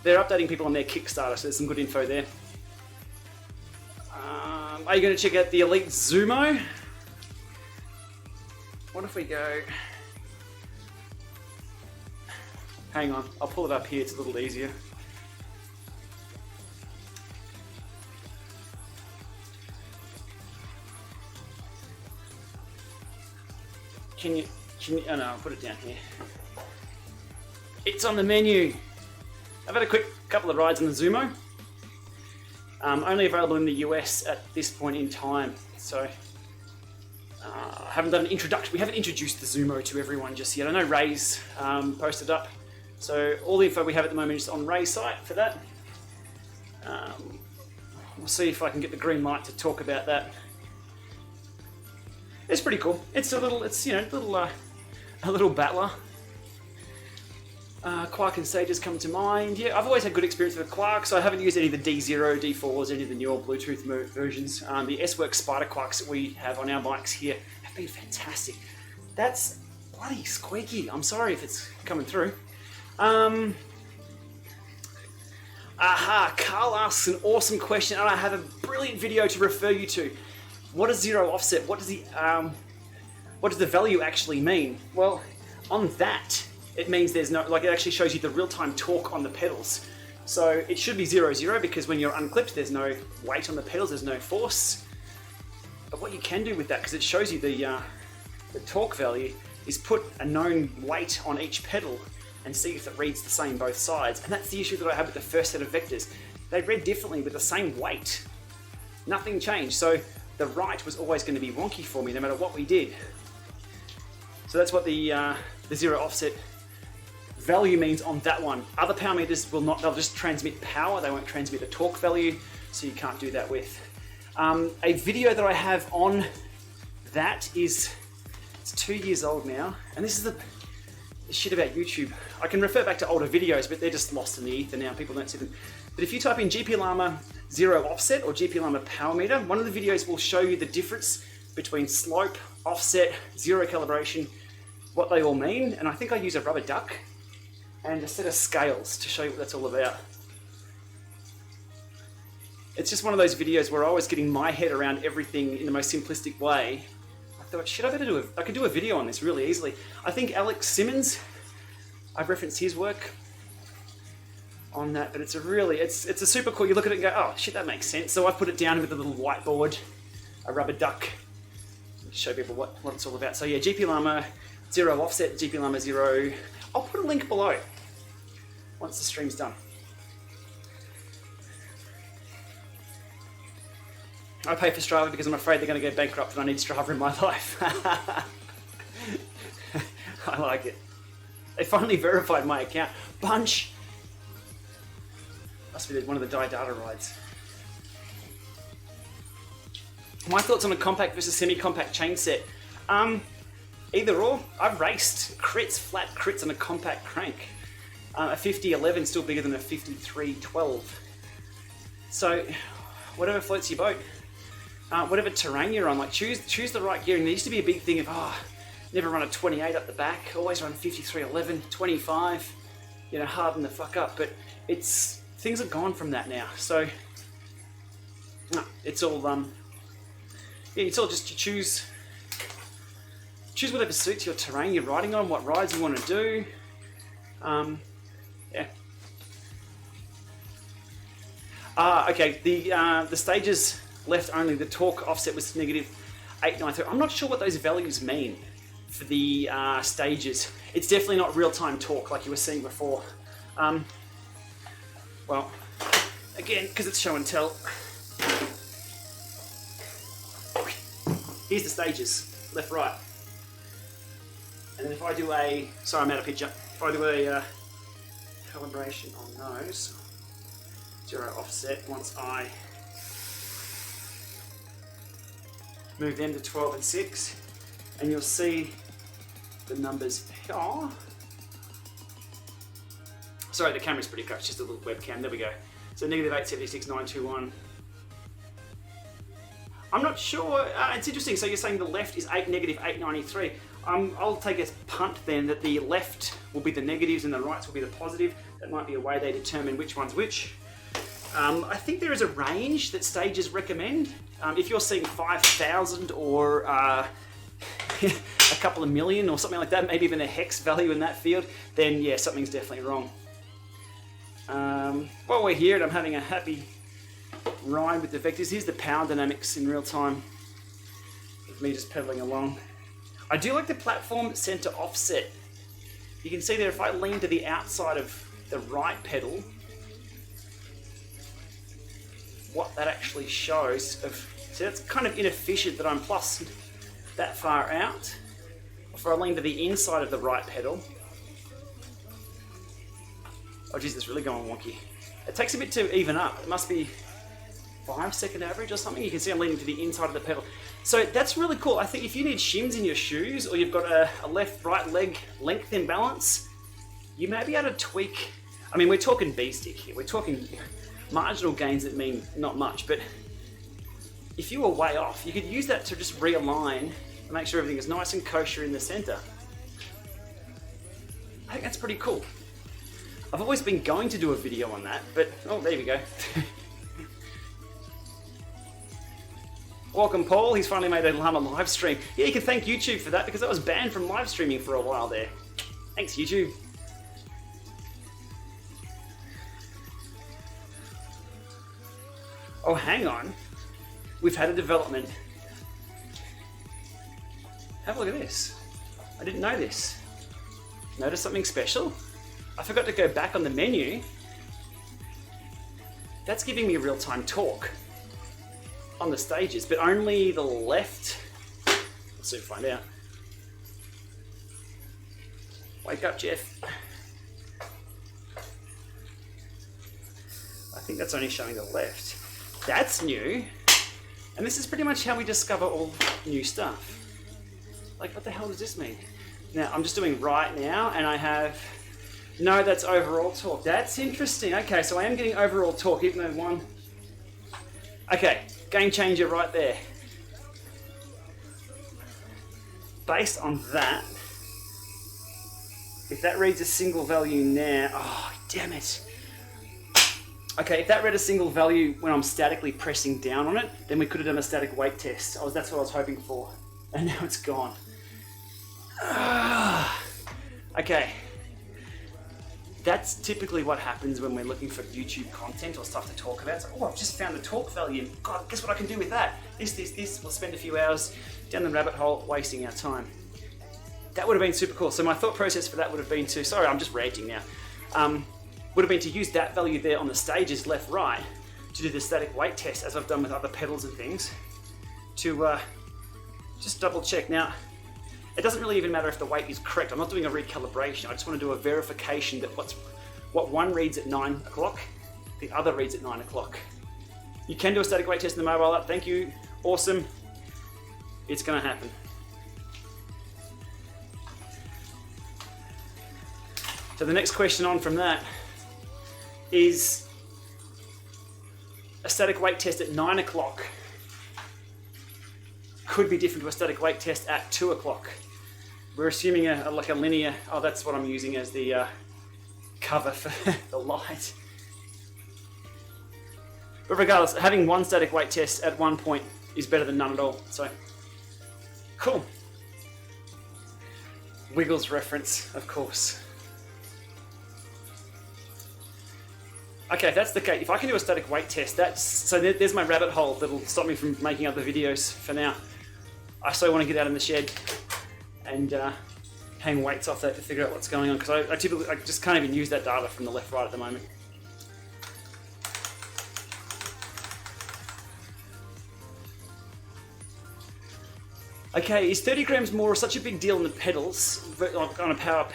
They're updating people on their Kickstarter, so there's some good info there. Are you going to check out the Elite Zumo? What if we go... Hang on, I'll pull it up here, it's a little easier. Can you, oh no, I'll put it down here. It's on the menu. I've had a quick couple of rides on the Zumo. Only available in the US at this point in time. So, I haven't done an introduction. We haven't introduced the Zumo to everyone just yet. I know Ray's posted up. So all the info we have at the moment is on Ray's site for that. We'll see if I can get the green light to talk about that. It's pretty cool. It's a little battler. Quark and Sages come to mind. Yeah, I've always had good experience with Quark, so I haven't used any of the D0, D4s, any of the newer Bluetooth versions. The S-Works Spider Quarks that we have on our bikes here have been fantastic. That's bloody squeaky. I'm sorry if it's coming through. Carl asks an awesome question, and I have a brilliant video to refer you to. What is zero offset? What does the value actually mean? Well, on that, it means there's no, like, it actually shows you the real-time torque on the pedals. So it should be 0, 0, because when you're unclipped, there's no weight on the pedals, there's no force. But what you can do with that, because it shows you the torque value, is put a known weight on each pedal and see if it reads the same both sides. And that's the issue that I had with the first set of vectors. They read differently with the same weight. Nothing changed, so the right was always going to be wonky for me no matter what we did. So that's what the zero offset value means on that one. Other power meters will not, they'll just transmit power, they won't transmit a torque value, so you can't do that with. A video that I have on that is, it's 2 years old now, and this is the shit about YouTube. I can refer back to older videos, but they're just lost in the ether now, people don't see them. But if you type in GPLama zero offset or GPLama power meter, one of the videos will show you the difference between slope, offset, zero calibration, what they all mean, and I think I use a rubber duck and a set of scales to show you what that's all about. It's just one of those videos where I was getting my head around everything in the most simplistic way. I thought, shit, I could do a video on this really easily. I think Alex Simmons, I've referenced his work on that, but it's a super cool, you look at it and go, oh shit, that makes sense. So I put it down with a little whiteboard, a rubber duck, to show people what it's all about. So yeah, GPLama zero offset, GPLama zero. I'll put a link below once the stream's done. I pay for Strava because I'm afraid they're going to go bankrupt and I need Strava in my life. I like it. They finally verified my account. Bunch. Must be one of the data rides. My thoughts on a compact versus semi-compact chain set. Either or. I've raced flat crits on a compact crank. A 5011 is still bigger than a 5312. So, whatever floats your boat. Whatever terrain you're on, like choose the right gearing. There used to be a big thing of, never run a 28 up the back, always run 5311, 25, harden the fuck up. But things are gone from that now. So, it's all, it's all just to choose whatever suits your terrain you're riding on, what rides you want to do. Yeah. Okay, the stages left only, the torque offset was negative 893. I'm not sure what those values mean for the stages. It's definitely not real-time torque like you were seeing before. Well, again, because it's show and tell. Here's the stages, left, right. And then if I do sorry, I'm out of picture. If I do a calibration on those, zero offset, once I move them to 12 and 6, and you'll see the numbers here. Sorry, the camera's pretty close, just a little webcam, there we go. So negative 876,921. I'm not sure, it's interesting, so you're saying the left is negative 893. I'll take a punt then that the left will be the negatives and the rights will be the positive. That might be a way they determine which one's which. I think there is a range that stages recommend. If you're seeing 5,000 or a couple of million or something like that, maybe even a hex value in that field, then yeah, something's definitely wrong. While we're here and I'm having a happy ride with the vectors, here's the power dynamics in real time with me just pedaling along. I do like the platform center offset. You can see there if I lean to the outside of the right pedal, what that actually shows so that's kind of inefficient that I'm plus that far out. If I lean to the inside of the right pedal, oh geez, it's really going wonky. It takes a bit to even up. It must be 5-second average or something. You can see I'm leaning to the inside of the pedal. So that's really cool. I think if you need shims in your shoes or you've got a left-right leg length imbalance, you may be able to tweak. I mean, we're talking B-stick here. We're talking marginal gains that mean not much, but if you were way off, you could use that to just realign and make sure everything is nice and kosher in the center. I think that's pretty cool. I've always been going to do a video on that, but oh, there we go. Welcome, Paul. He's finally made a Llama live stream. Yeah, you can thank YouTube for that because I was banned from live streaming for a while there. Thanks, YouTube. Oh, hang on. We've had a development. Have a look at this. I didn't know this. Notice something special? I forgot to go back on the menu. That's giving me real-time torque on the stages, but only the left. We'll soon find out. Wake up, Jeff. I think that's only showing the left. That's new. And this is pretty much how we discover all new stuff. Like, what the hell does this mean? Now, I'm just doing right now, and I have... No, that's overall torque. That's interesting. Okay, so I am getting overall torque, even though one... Okay, game changer right there. Based on that, if that reads a single value now... Oh, damn it. Okay, if that read a single value when I'm statically pressing down on it, then we could have done a static weight test. That's what I was hoping for. And now it's gone. Okay. That's typically what happens when we're looking for YouTube content or stuff to talk about. So, oh, I've just found the torque value. God, guess what I can do with that? This. We'll spend a few hours down the rabbit hole wasting our time. That would have been super cool. So my thought process for that would have been to... Sorry, I'm just ranting now. Would have been to use that value there on the stages left-right to do the static weight test as I've done with other pedals and things to just double check. Now, it doesn't really even matter if the weight is correct. I'm not doing a recalibration. I just want to do a verification that what one reads at 9 o'clock, the other reads at 9 o'clock. You can do a static weight test in the mobile app. Thank you. Awesome. It's going to happen. So the next question on from that is a static weight test at 9 o'clock could be different to a static weight test at 2 o'clock. We're assuming like a linear, oh, that's what I'm using as the cover for the light. But regardless, having one static weight test at one point is better than none at all. So, cool. Wiggles reference, of course. Okay, if that's the case, if I can do a static weight test, there's my rabbit hole that'll stop me from making other videos for now. I so want to get out in the shed and hang weights off that to figure out what's going on, because I just can't even use that data from the left-right at the moment. Okay, is 30 grams more such a big deal in the pedals on a power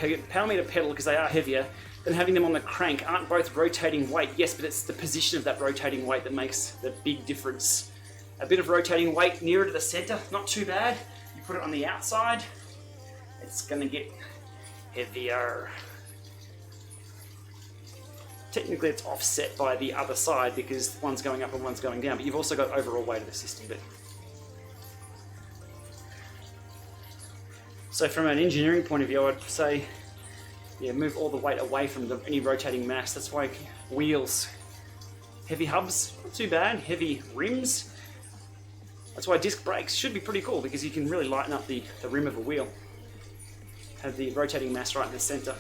meter pedal, because they are heavier, than having them on the crank? Aren't both rotating weight? Yes, but it's the position of that rotating weight that makes the big difference. A bit of rotating weight nearer to the center, not too bad. You put it on the outside, it's gonna get heavier. Technically it's offset by the other side because one's going up and one's going down, but you've also got overall weight of the system. So from an engineering point of view, I'd say, yeah, move all the weight away from any rotating mass. That's why wheels, heavy hubs, not too bad. Heavy rims. That's why disc brakes should be pretty cool, because you can really lighten up the rim of a wheel. Have the rotating mass right in the center.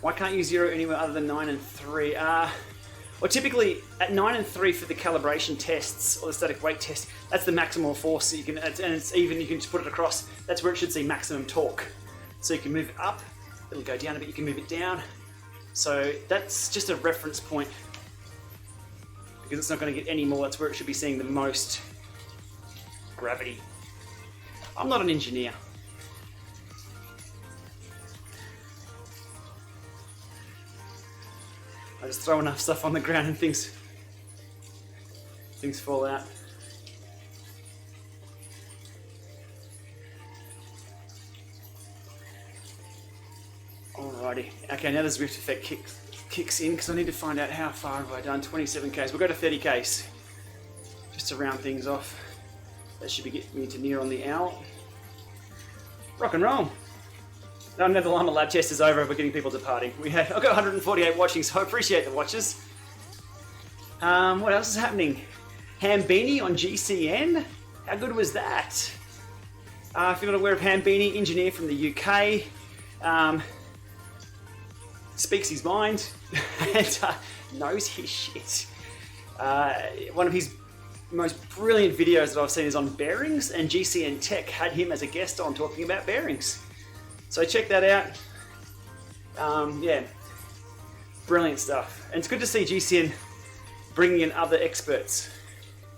Why can't you zero anywhere other than 9 and 3? Well, typically at 9 and 3 for the calibration tests or the static weight test, that's the maximal force. So you can, and it's even, you can just put it across. That's where it should see maximum torque. So you can move it up, it'll go down a bit, you can move it down. So that's just a reference point, because it's not going to get any more. That's where it should be seeing the most gravity. I'm not an engineer. I just throw enough stuff on the ground and things fall out. Alrighty. Okay, now the Zwift effect kicks in, because I need to find out how far have I done. 27 Ks. We'll go to 30 Ks. Just to round things off. That should be getting me to near on the hour. Rock and roll. No, the Lama lab test is over. We're getting people departing. I've got 148 watching, so I appreciate the watches. What else is happening? Hambini on GCN. How good was that? If you're not aware of Hambini, engineer from the UK, speaks his mind and knows his shit. One of his most brilliant videos that I've seen is on bearings, and GCN Tech had him as a guest on talking about bearings. So check that out. Yeah, brilliant stuff. And it's good to see GCN bringing in other experts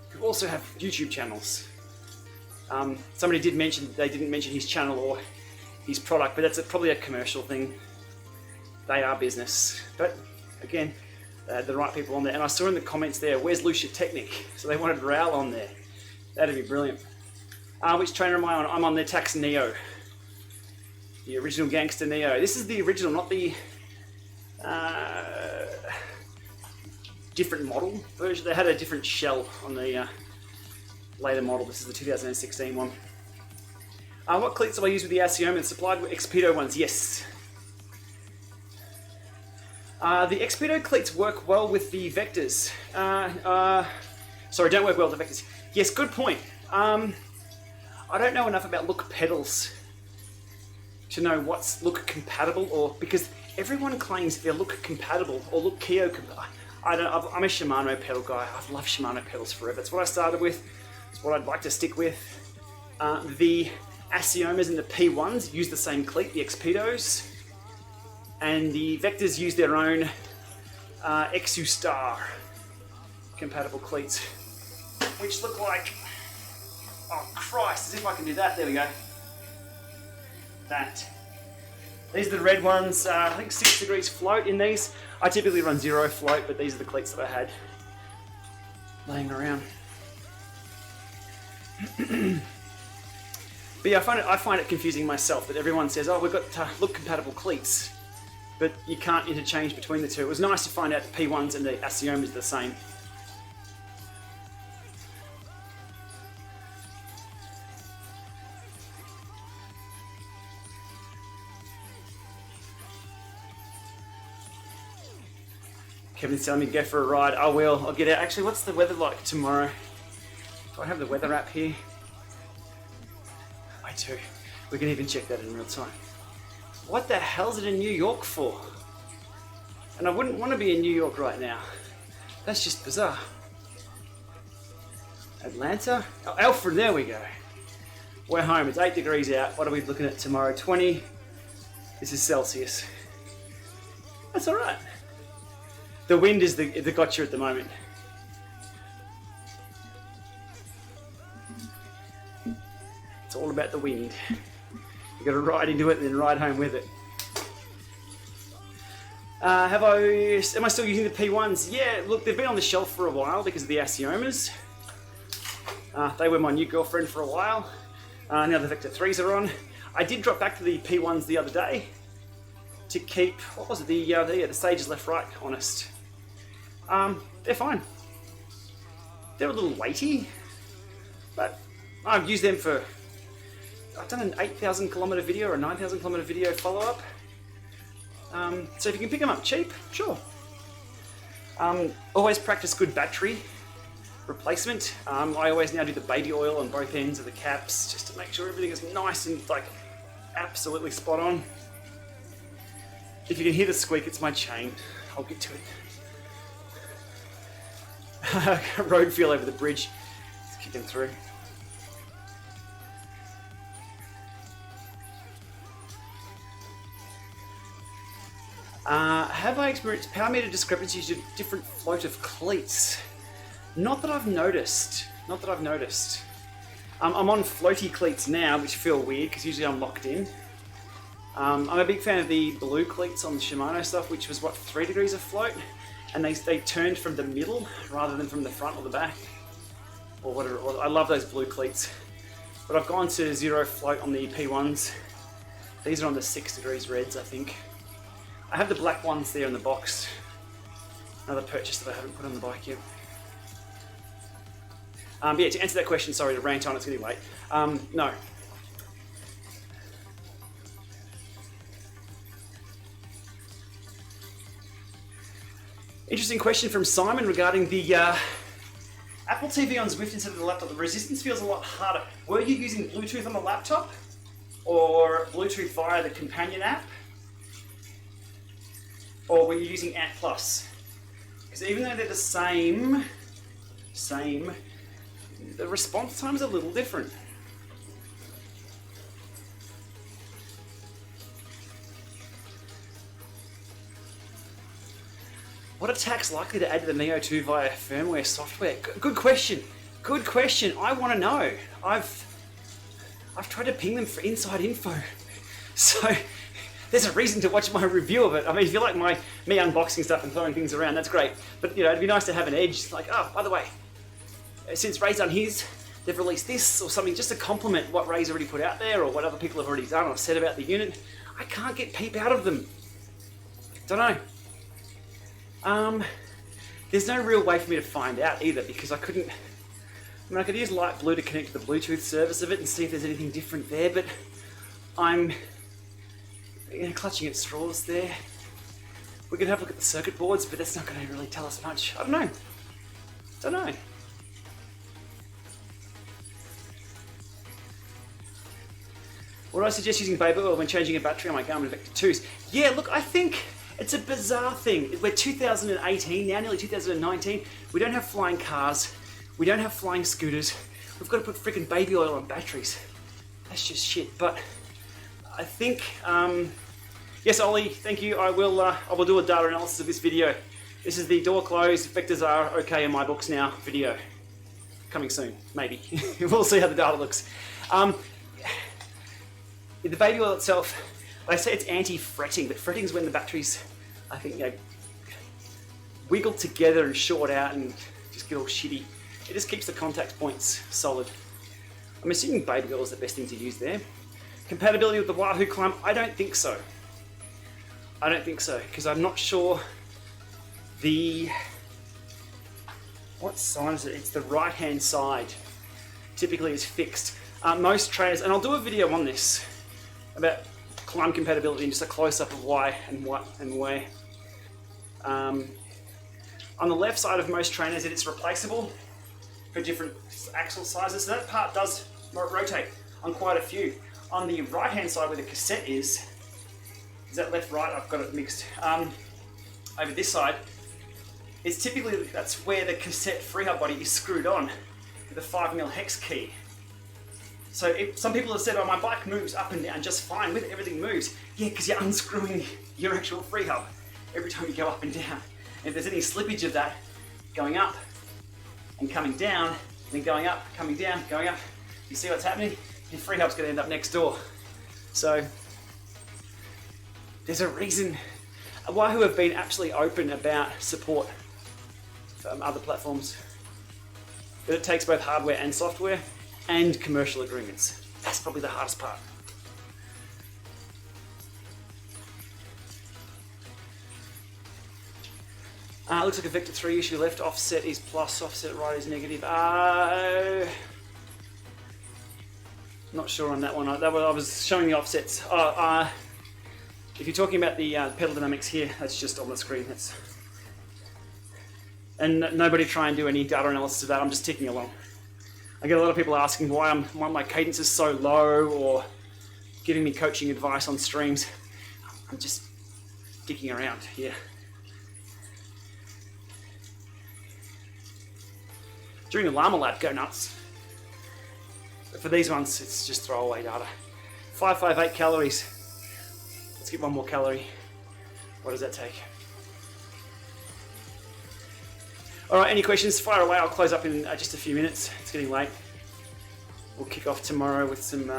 who also have YouTube channels. Somebody did mention they didn't mention his channel or his product, but that's probably a commercial thing. They are business, but again, the right people on there. And I saw in the comments there, where's Lucia Technic? So they wanted Raoul on there. That'd be brilliant. Which trainer am I on? I'm on the Tacx Neo, the original Gangster Neo. This is the original, not the different model version. They had a different shell on the later model. This is the 2016 one. What cleats do I use with the RCO and supplied with Expedo ones? Yes. The Expedo cleats work well with the Vectors. Sorry, don't work well with the Vectors. Yes, good point. I don't know enough about look pedals to know what's look compatible, or because everyone claims they're look compatible or look Keo compatible. I'm a Shimano pedal guy. I've loved Shimano pedals forever. It's what I started with. It's what I'd like to stick with. The Asiomas and the P1s use the same cleat, the Expedos, and the Vectors use their own Exu Star compatible cleats, which look like, oh Christ, as if I can do that. There we go. That. These are the red ones. I think 6 degrees float in these. I typically run 0 float, but these are the cleats that I had laying around. But yeah, I find it confusing myself that everyone says, oh, we've got look compatible cleats, but you can't interchange between the two. It was nice to find out the P1s and the Asiomas are the same. Kevin's telling me to go for a ride. I will. I'll get out. Actually, what's the weather like tomorrow? Do I have the weather app here? I do. We can even check that in real time. What the hell's it in New York for? And I wouldn't want to be in New York right now. That's just bizarre. Atlanta? Oh, Alfred, there we go. We're home. It's 8 degrees out. What are we looking at tomorrow? 20. This is Celsius. That's all right. The wind is the gotcha at the moment. It's all about the wind. You got to ride into it and then ride home with it. Am I still using the P1s? Yeah, look, they've been on the shelf for a while because of the Asiomas. They were my new girlfriend for a while. Now the Vector 3s are on. I did drop back to the P1s the other day to keep, what was it, the stages left-right honest. They're fine. They're a little weighty, but I've used them for, I've done an 8,000 kilometer video or a 9,000 kilometer video follow-up. So if you can pick them up cheap, sure. Always practice good battery replacement. I always now do the baby oil on both ends of the caps just to make sure everything is nice and like absolutely spot on. If you can hear the squeak, it's my chain. I'll get to it. Road feel over the bridge. It's kicking through. Have I experienced power meter discrepancies due to different float of cleats? Not that I've noticed. Not that I've noticed. I'm on floaty cleats now, which feel weird because usually I'm locked in. I'm a big fan of the blue cleats on the Shimano stuff, which was what, 3 degrees of float, and they turned from the middle rather than from the front or the back, or whatever it was. I love those blue cleats, but I've gone to 0 float on the P1s. These are on the 6 degrees reds, I think. I have the black ones there in the box. Another purchase that I haven't put on the bike yet. Yeah, to answer that question, sorry to rant on, it's getting late. No. Interesting question from Simon regarding the Apple TV on Zwift instead of the laptop. The resistance feels a lot harder. Were you using Bluetooth on the laptop or Bluetooth via the companion app? Or were you using Ant Plus? Because even though they're the same, the response time is a little different. What are Tacx likely to add to the Neo 2 via firmware software? Good question. Good question. I want to know. I've tried to ping them for inside info. So there's a reason to watch my review of it. I mean, if you like me unboxing stuff and throwing things around, that's great. But you know, it'd be nice to have an edge. Like, oh, by the way, since Ray's done his, they've released this or something just to complement what Ray's already put out there or what other people have already done or said about the unit. I can't get peep out of them. Don't know. There's no real way for me to find out either because I couldn't. I mean, I could use Light Blue to connect to the Bluetooth service of it and see if there's anything different there, but I'm clutching at straws there. We could have a look at the circuit boards, but that's not going to really tell us much. I don't know. Would I suggest using baby oil when changing a battery on my Garmin Vector 2s? Yeah, look, I think it's a bizarre thing. We're 2018 now, nearly 2019. We don't have flying cars. We don't have flying scooters. We've got to put freaking baby oil on batteries. That's just shit. But I think, yes, Ollie, thank you. I will do a data analysis of this video. This is the door closed, vectors are okay in my books now video. Coming soon, maybe. We'll see how the data looks. The baby oil itself, they say it's anti-fretting, but fretting is when the batteries, I think, wiggle together and short out and just get all shitty. It just keeps the contact points solid. I'm assuming baby oil is the best thing to use there. Compatibility with the Wahoo Climb? I don't think so. Because I'm not sure what side is it? It's the right-hand side. Typically is fixed. Most trainers, and I'll do a video on this, about climb compatibility and just a close-up of why and what and where. On the left side of most trainers, it's replaceable for different axle sizes, so that part does rotate on quite a few. On the right-hand side where the cassette is that left-right? I've got it mixed. Over this side, it's typically, that's where the cassette freehub body is screwed on with a 5mm hex key. So some people have said, oh, my bike moves up and down just fine with it, everything moves. Yeah, because you're unscrewing your actual freehub every time you go up and down. And if there's any slippage of that going up and coming down, then going up, coming down, going up, you see what's happening? Your freehub's going to end up next door. So there's a reason. Wahoo have been absolutely open about support from other platforms. But it takes both hardware and software and commercial agreements. That's probably the hardest part. Looks like a Vector 3 issue left. Offset is plus, offset right is negative. Not sure on that one. I was showing the offsets. If you're talking about the pedal dynamics here, that's just on the screen. And nobody try and do any data analysis of that. I'm just ticking along. I get a lot of people asking why my cadence is so low or giving me coaching advice on streams. I'm just dicking around here. During the Llama lab, go nuts. But for these ones, it's just throwaway data. 558 calories. Let's get one more calorie. What does that take? All right, any questions? Fire away. I'll close up in just a few minutes. It's getting late. We'll kick off tomorrow with some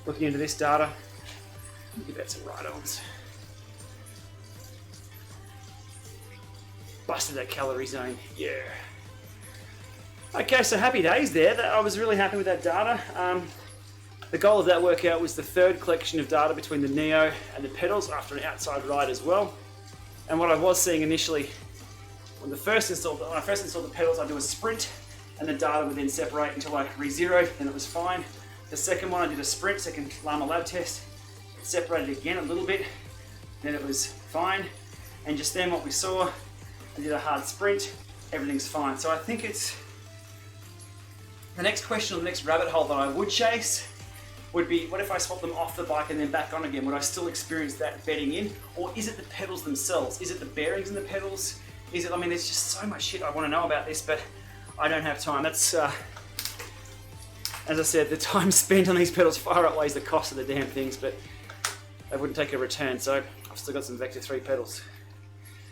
looking into this data. Give that some right-ons. Busted that calorie zone. Yeah. Okay, so happy days there. I was really happy with that data. The goal of that workout was the third collection of data between the Neo and the pedals after an outside ride as well. And what I was seeing initially, when I first installed the pedals, I'd do a sprint and the data would then separate until I re-zeroed, then it was fine. The second one, I did a sprint, second Lama lab test. It separated again a little bit, then it was fine. And just then what we saw I did a hard sprint, everything's fine. So I think it's, the next question or the next rabbit hole that I would chase would be, what if I swap them off the bike and then back on again? Would I still experience that bedding in? Or is it the pedals themselves? Is it the bearings in the pedals? Is it, I mean, there's just so much shit I want to know about this, but I don't have time. That's, as I said, the time spent on these pedals far outweighs the cost of the damn things, but they wouldn't take a return, so I've still got some Vector 3 pedals.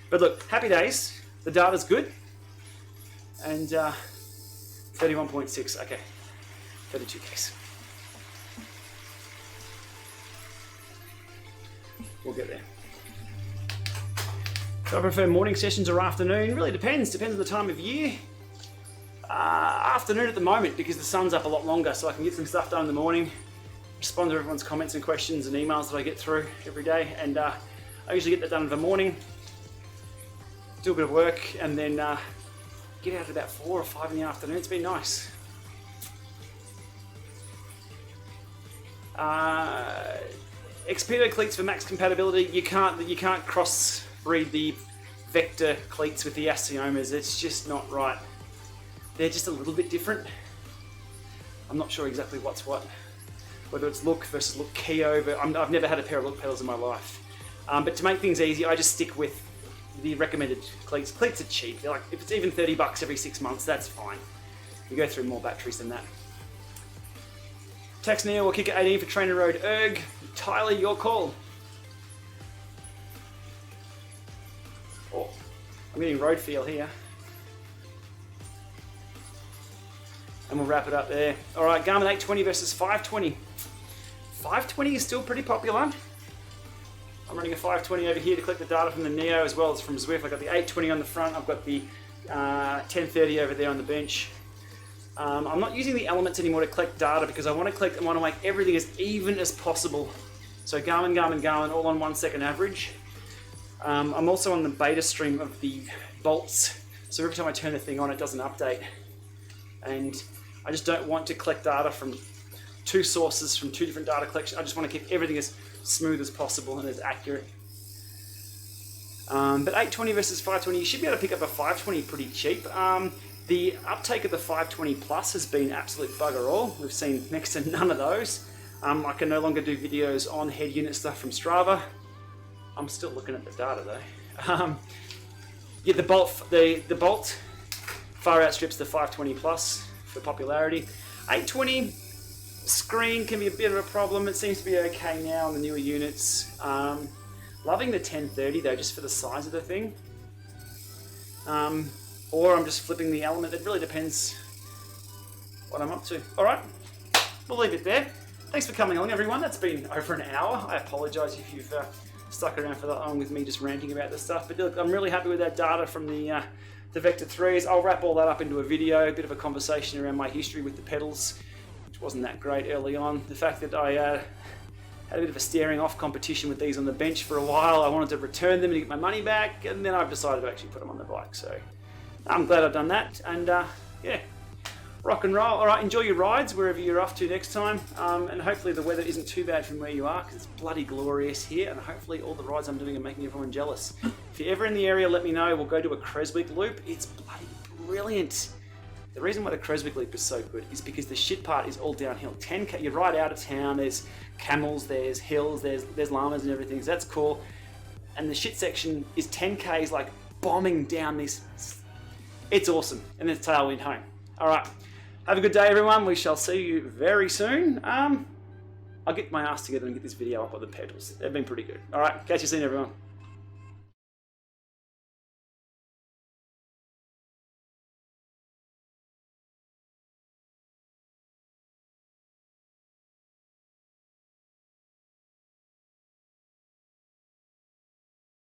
But look, happy days. The data's good. And 31.6, okay, 32 Ks. We'll get there. So I prefer morning sessions or afternoon. Really depends on the time of year. Afternoon at the moment because the sun's up a lot longer, so I can get some stuff done in the morning, respond to everyone's comments and questions and emails that I get through every day, and I usually get that done in the morning, do a bit of work, and then get out at about 4 or 5 in the afternoon. It's been nice. XPO cleats for max compatibility. You can't cross-breed the Vector cleats with the Aciomas. It's just not right. They're just a little bit different. I'm not sure exactly what's what. Whether it's look versus look Keo, but I've never had a pair of look pedals in my life. But to make things easy, I just stick with the recommended cleats. Cleats are cheap. They're like, if it's even $30 every 6 months, that's fine. You go through more batteries than that. Tacx Neo or Kicker 18 for Trainer Road Erg. Tyler, your call. Oh, I'm getting road feel here. And we'll wrap it up there. All right, Garmin 820 versus 520. 520 is still pretty popular. I'm running a 520 over here to collect the data from the Neo as well as from Zwift. I've got the 820 on the front. I've got the 1030 over there on the bench. I'm not using the elements anymore to collect data because I want to make everything as even as possible. So Garmin, all on 1 second average. I'm also on the beta stream of the bolts. So every time I turn the thing on, it doesn't update. And I just don't want to collect data from 2 sources, from 2 different data collections. I just want to keep everything as smooth as possible and as accurate. But 820 versus 520, you should be able to pick up a 520 pretty cheap. The uptake of the 520 Plus has been absolute bugger all. We've seen next to none of those. I can no longer do videos on head unit stuff from Strava. I'm still looking at the data though. Yeah, the Bolt far outstrips the 520 Plus for popularity. 820 screen can be a bit of a problem. It seems to be okay now on the newer units. Loving the 1030 though, just for the size of the thing. Or I'm just flipping the element. It really depends what I'm up to. All right, we'll leave it there. Thanks for coming along, everyone. That's been over an hour. I apologize if you've stuck around for that long with me just ranting about this stuff. But look, I'm really happy with that data from the Vector 3s. I'll wrap all that up into a video, a bit of a conversation around my history with the pedals, which wasn't that great early on. The fact that I had a bit of a staring off competition with these on the bench for a while. I wanted to return them and get my money back, and then I've decided to actually put them on the bike. So I'm glad I've done that, and yeah, rock and roll. All right, enjoy your rides wherever you're off to next time, and hopefully the weather isn't too bad from where you are, because it's bloody glorious here, and hopefully all the rides I'm doing are making everyone jealous. If you're ever in the area, let me know. We'll go to a Creswick loop. It's bloody brilliant. The reason why the Creswick loop is so good is because the shit part is all downhill. 10K, you're right out of town. There's camels, there's hills, there's llamas and everything. So that's cool. And the shit section is 10Ks like bombing down this. It's awesome. And then it's tailwind home. All right. Have a good day, everyone. We shall see you very soon. I'll get my ass together and get this video up on the pedals. They've been pretty good. All right. Catch you soon, everyone.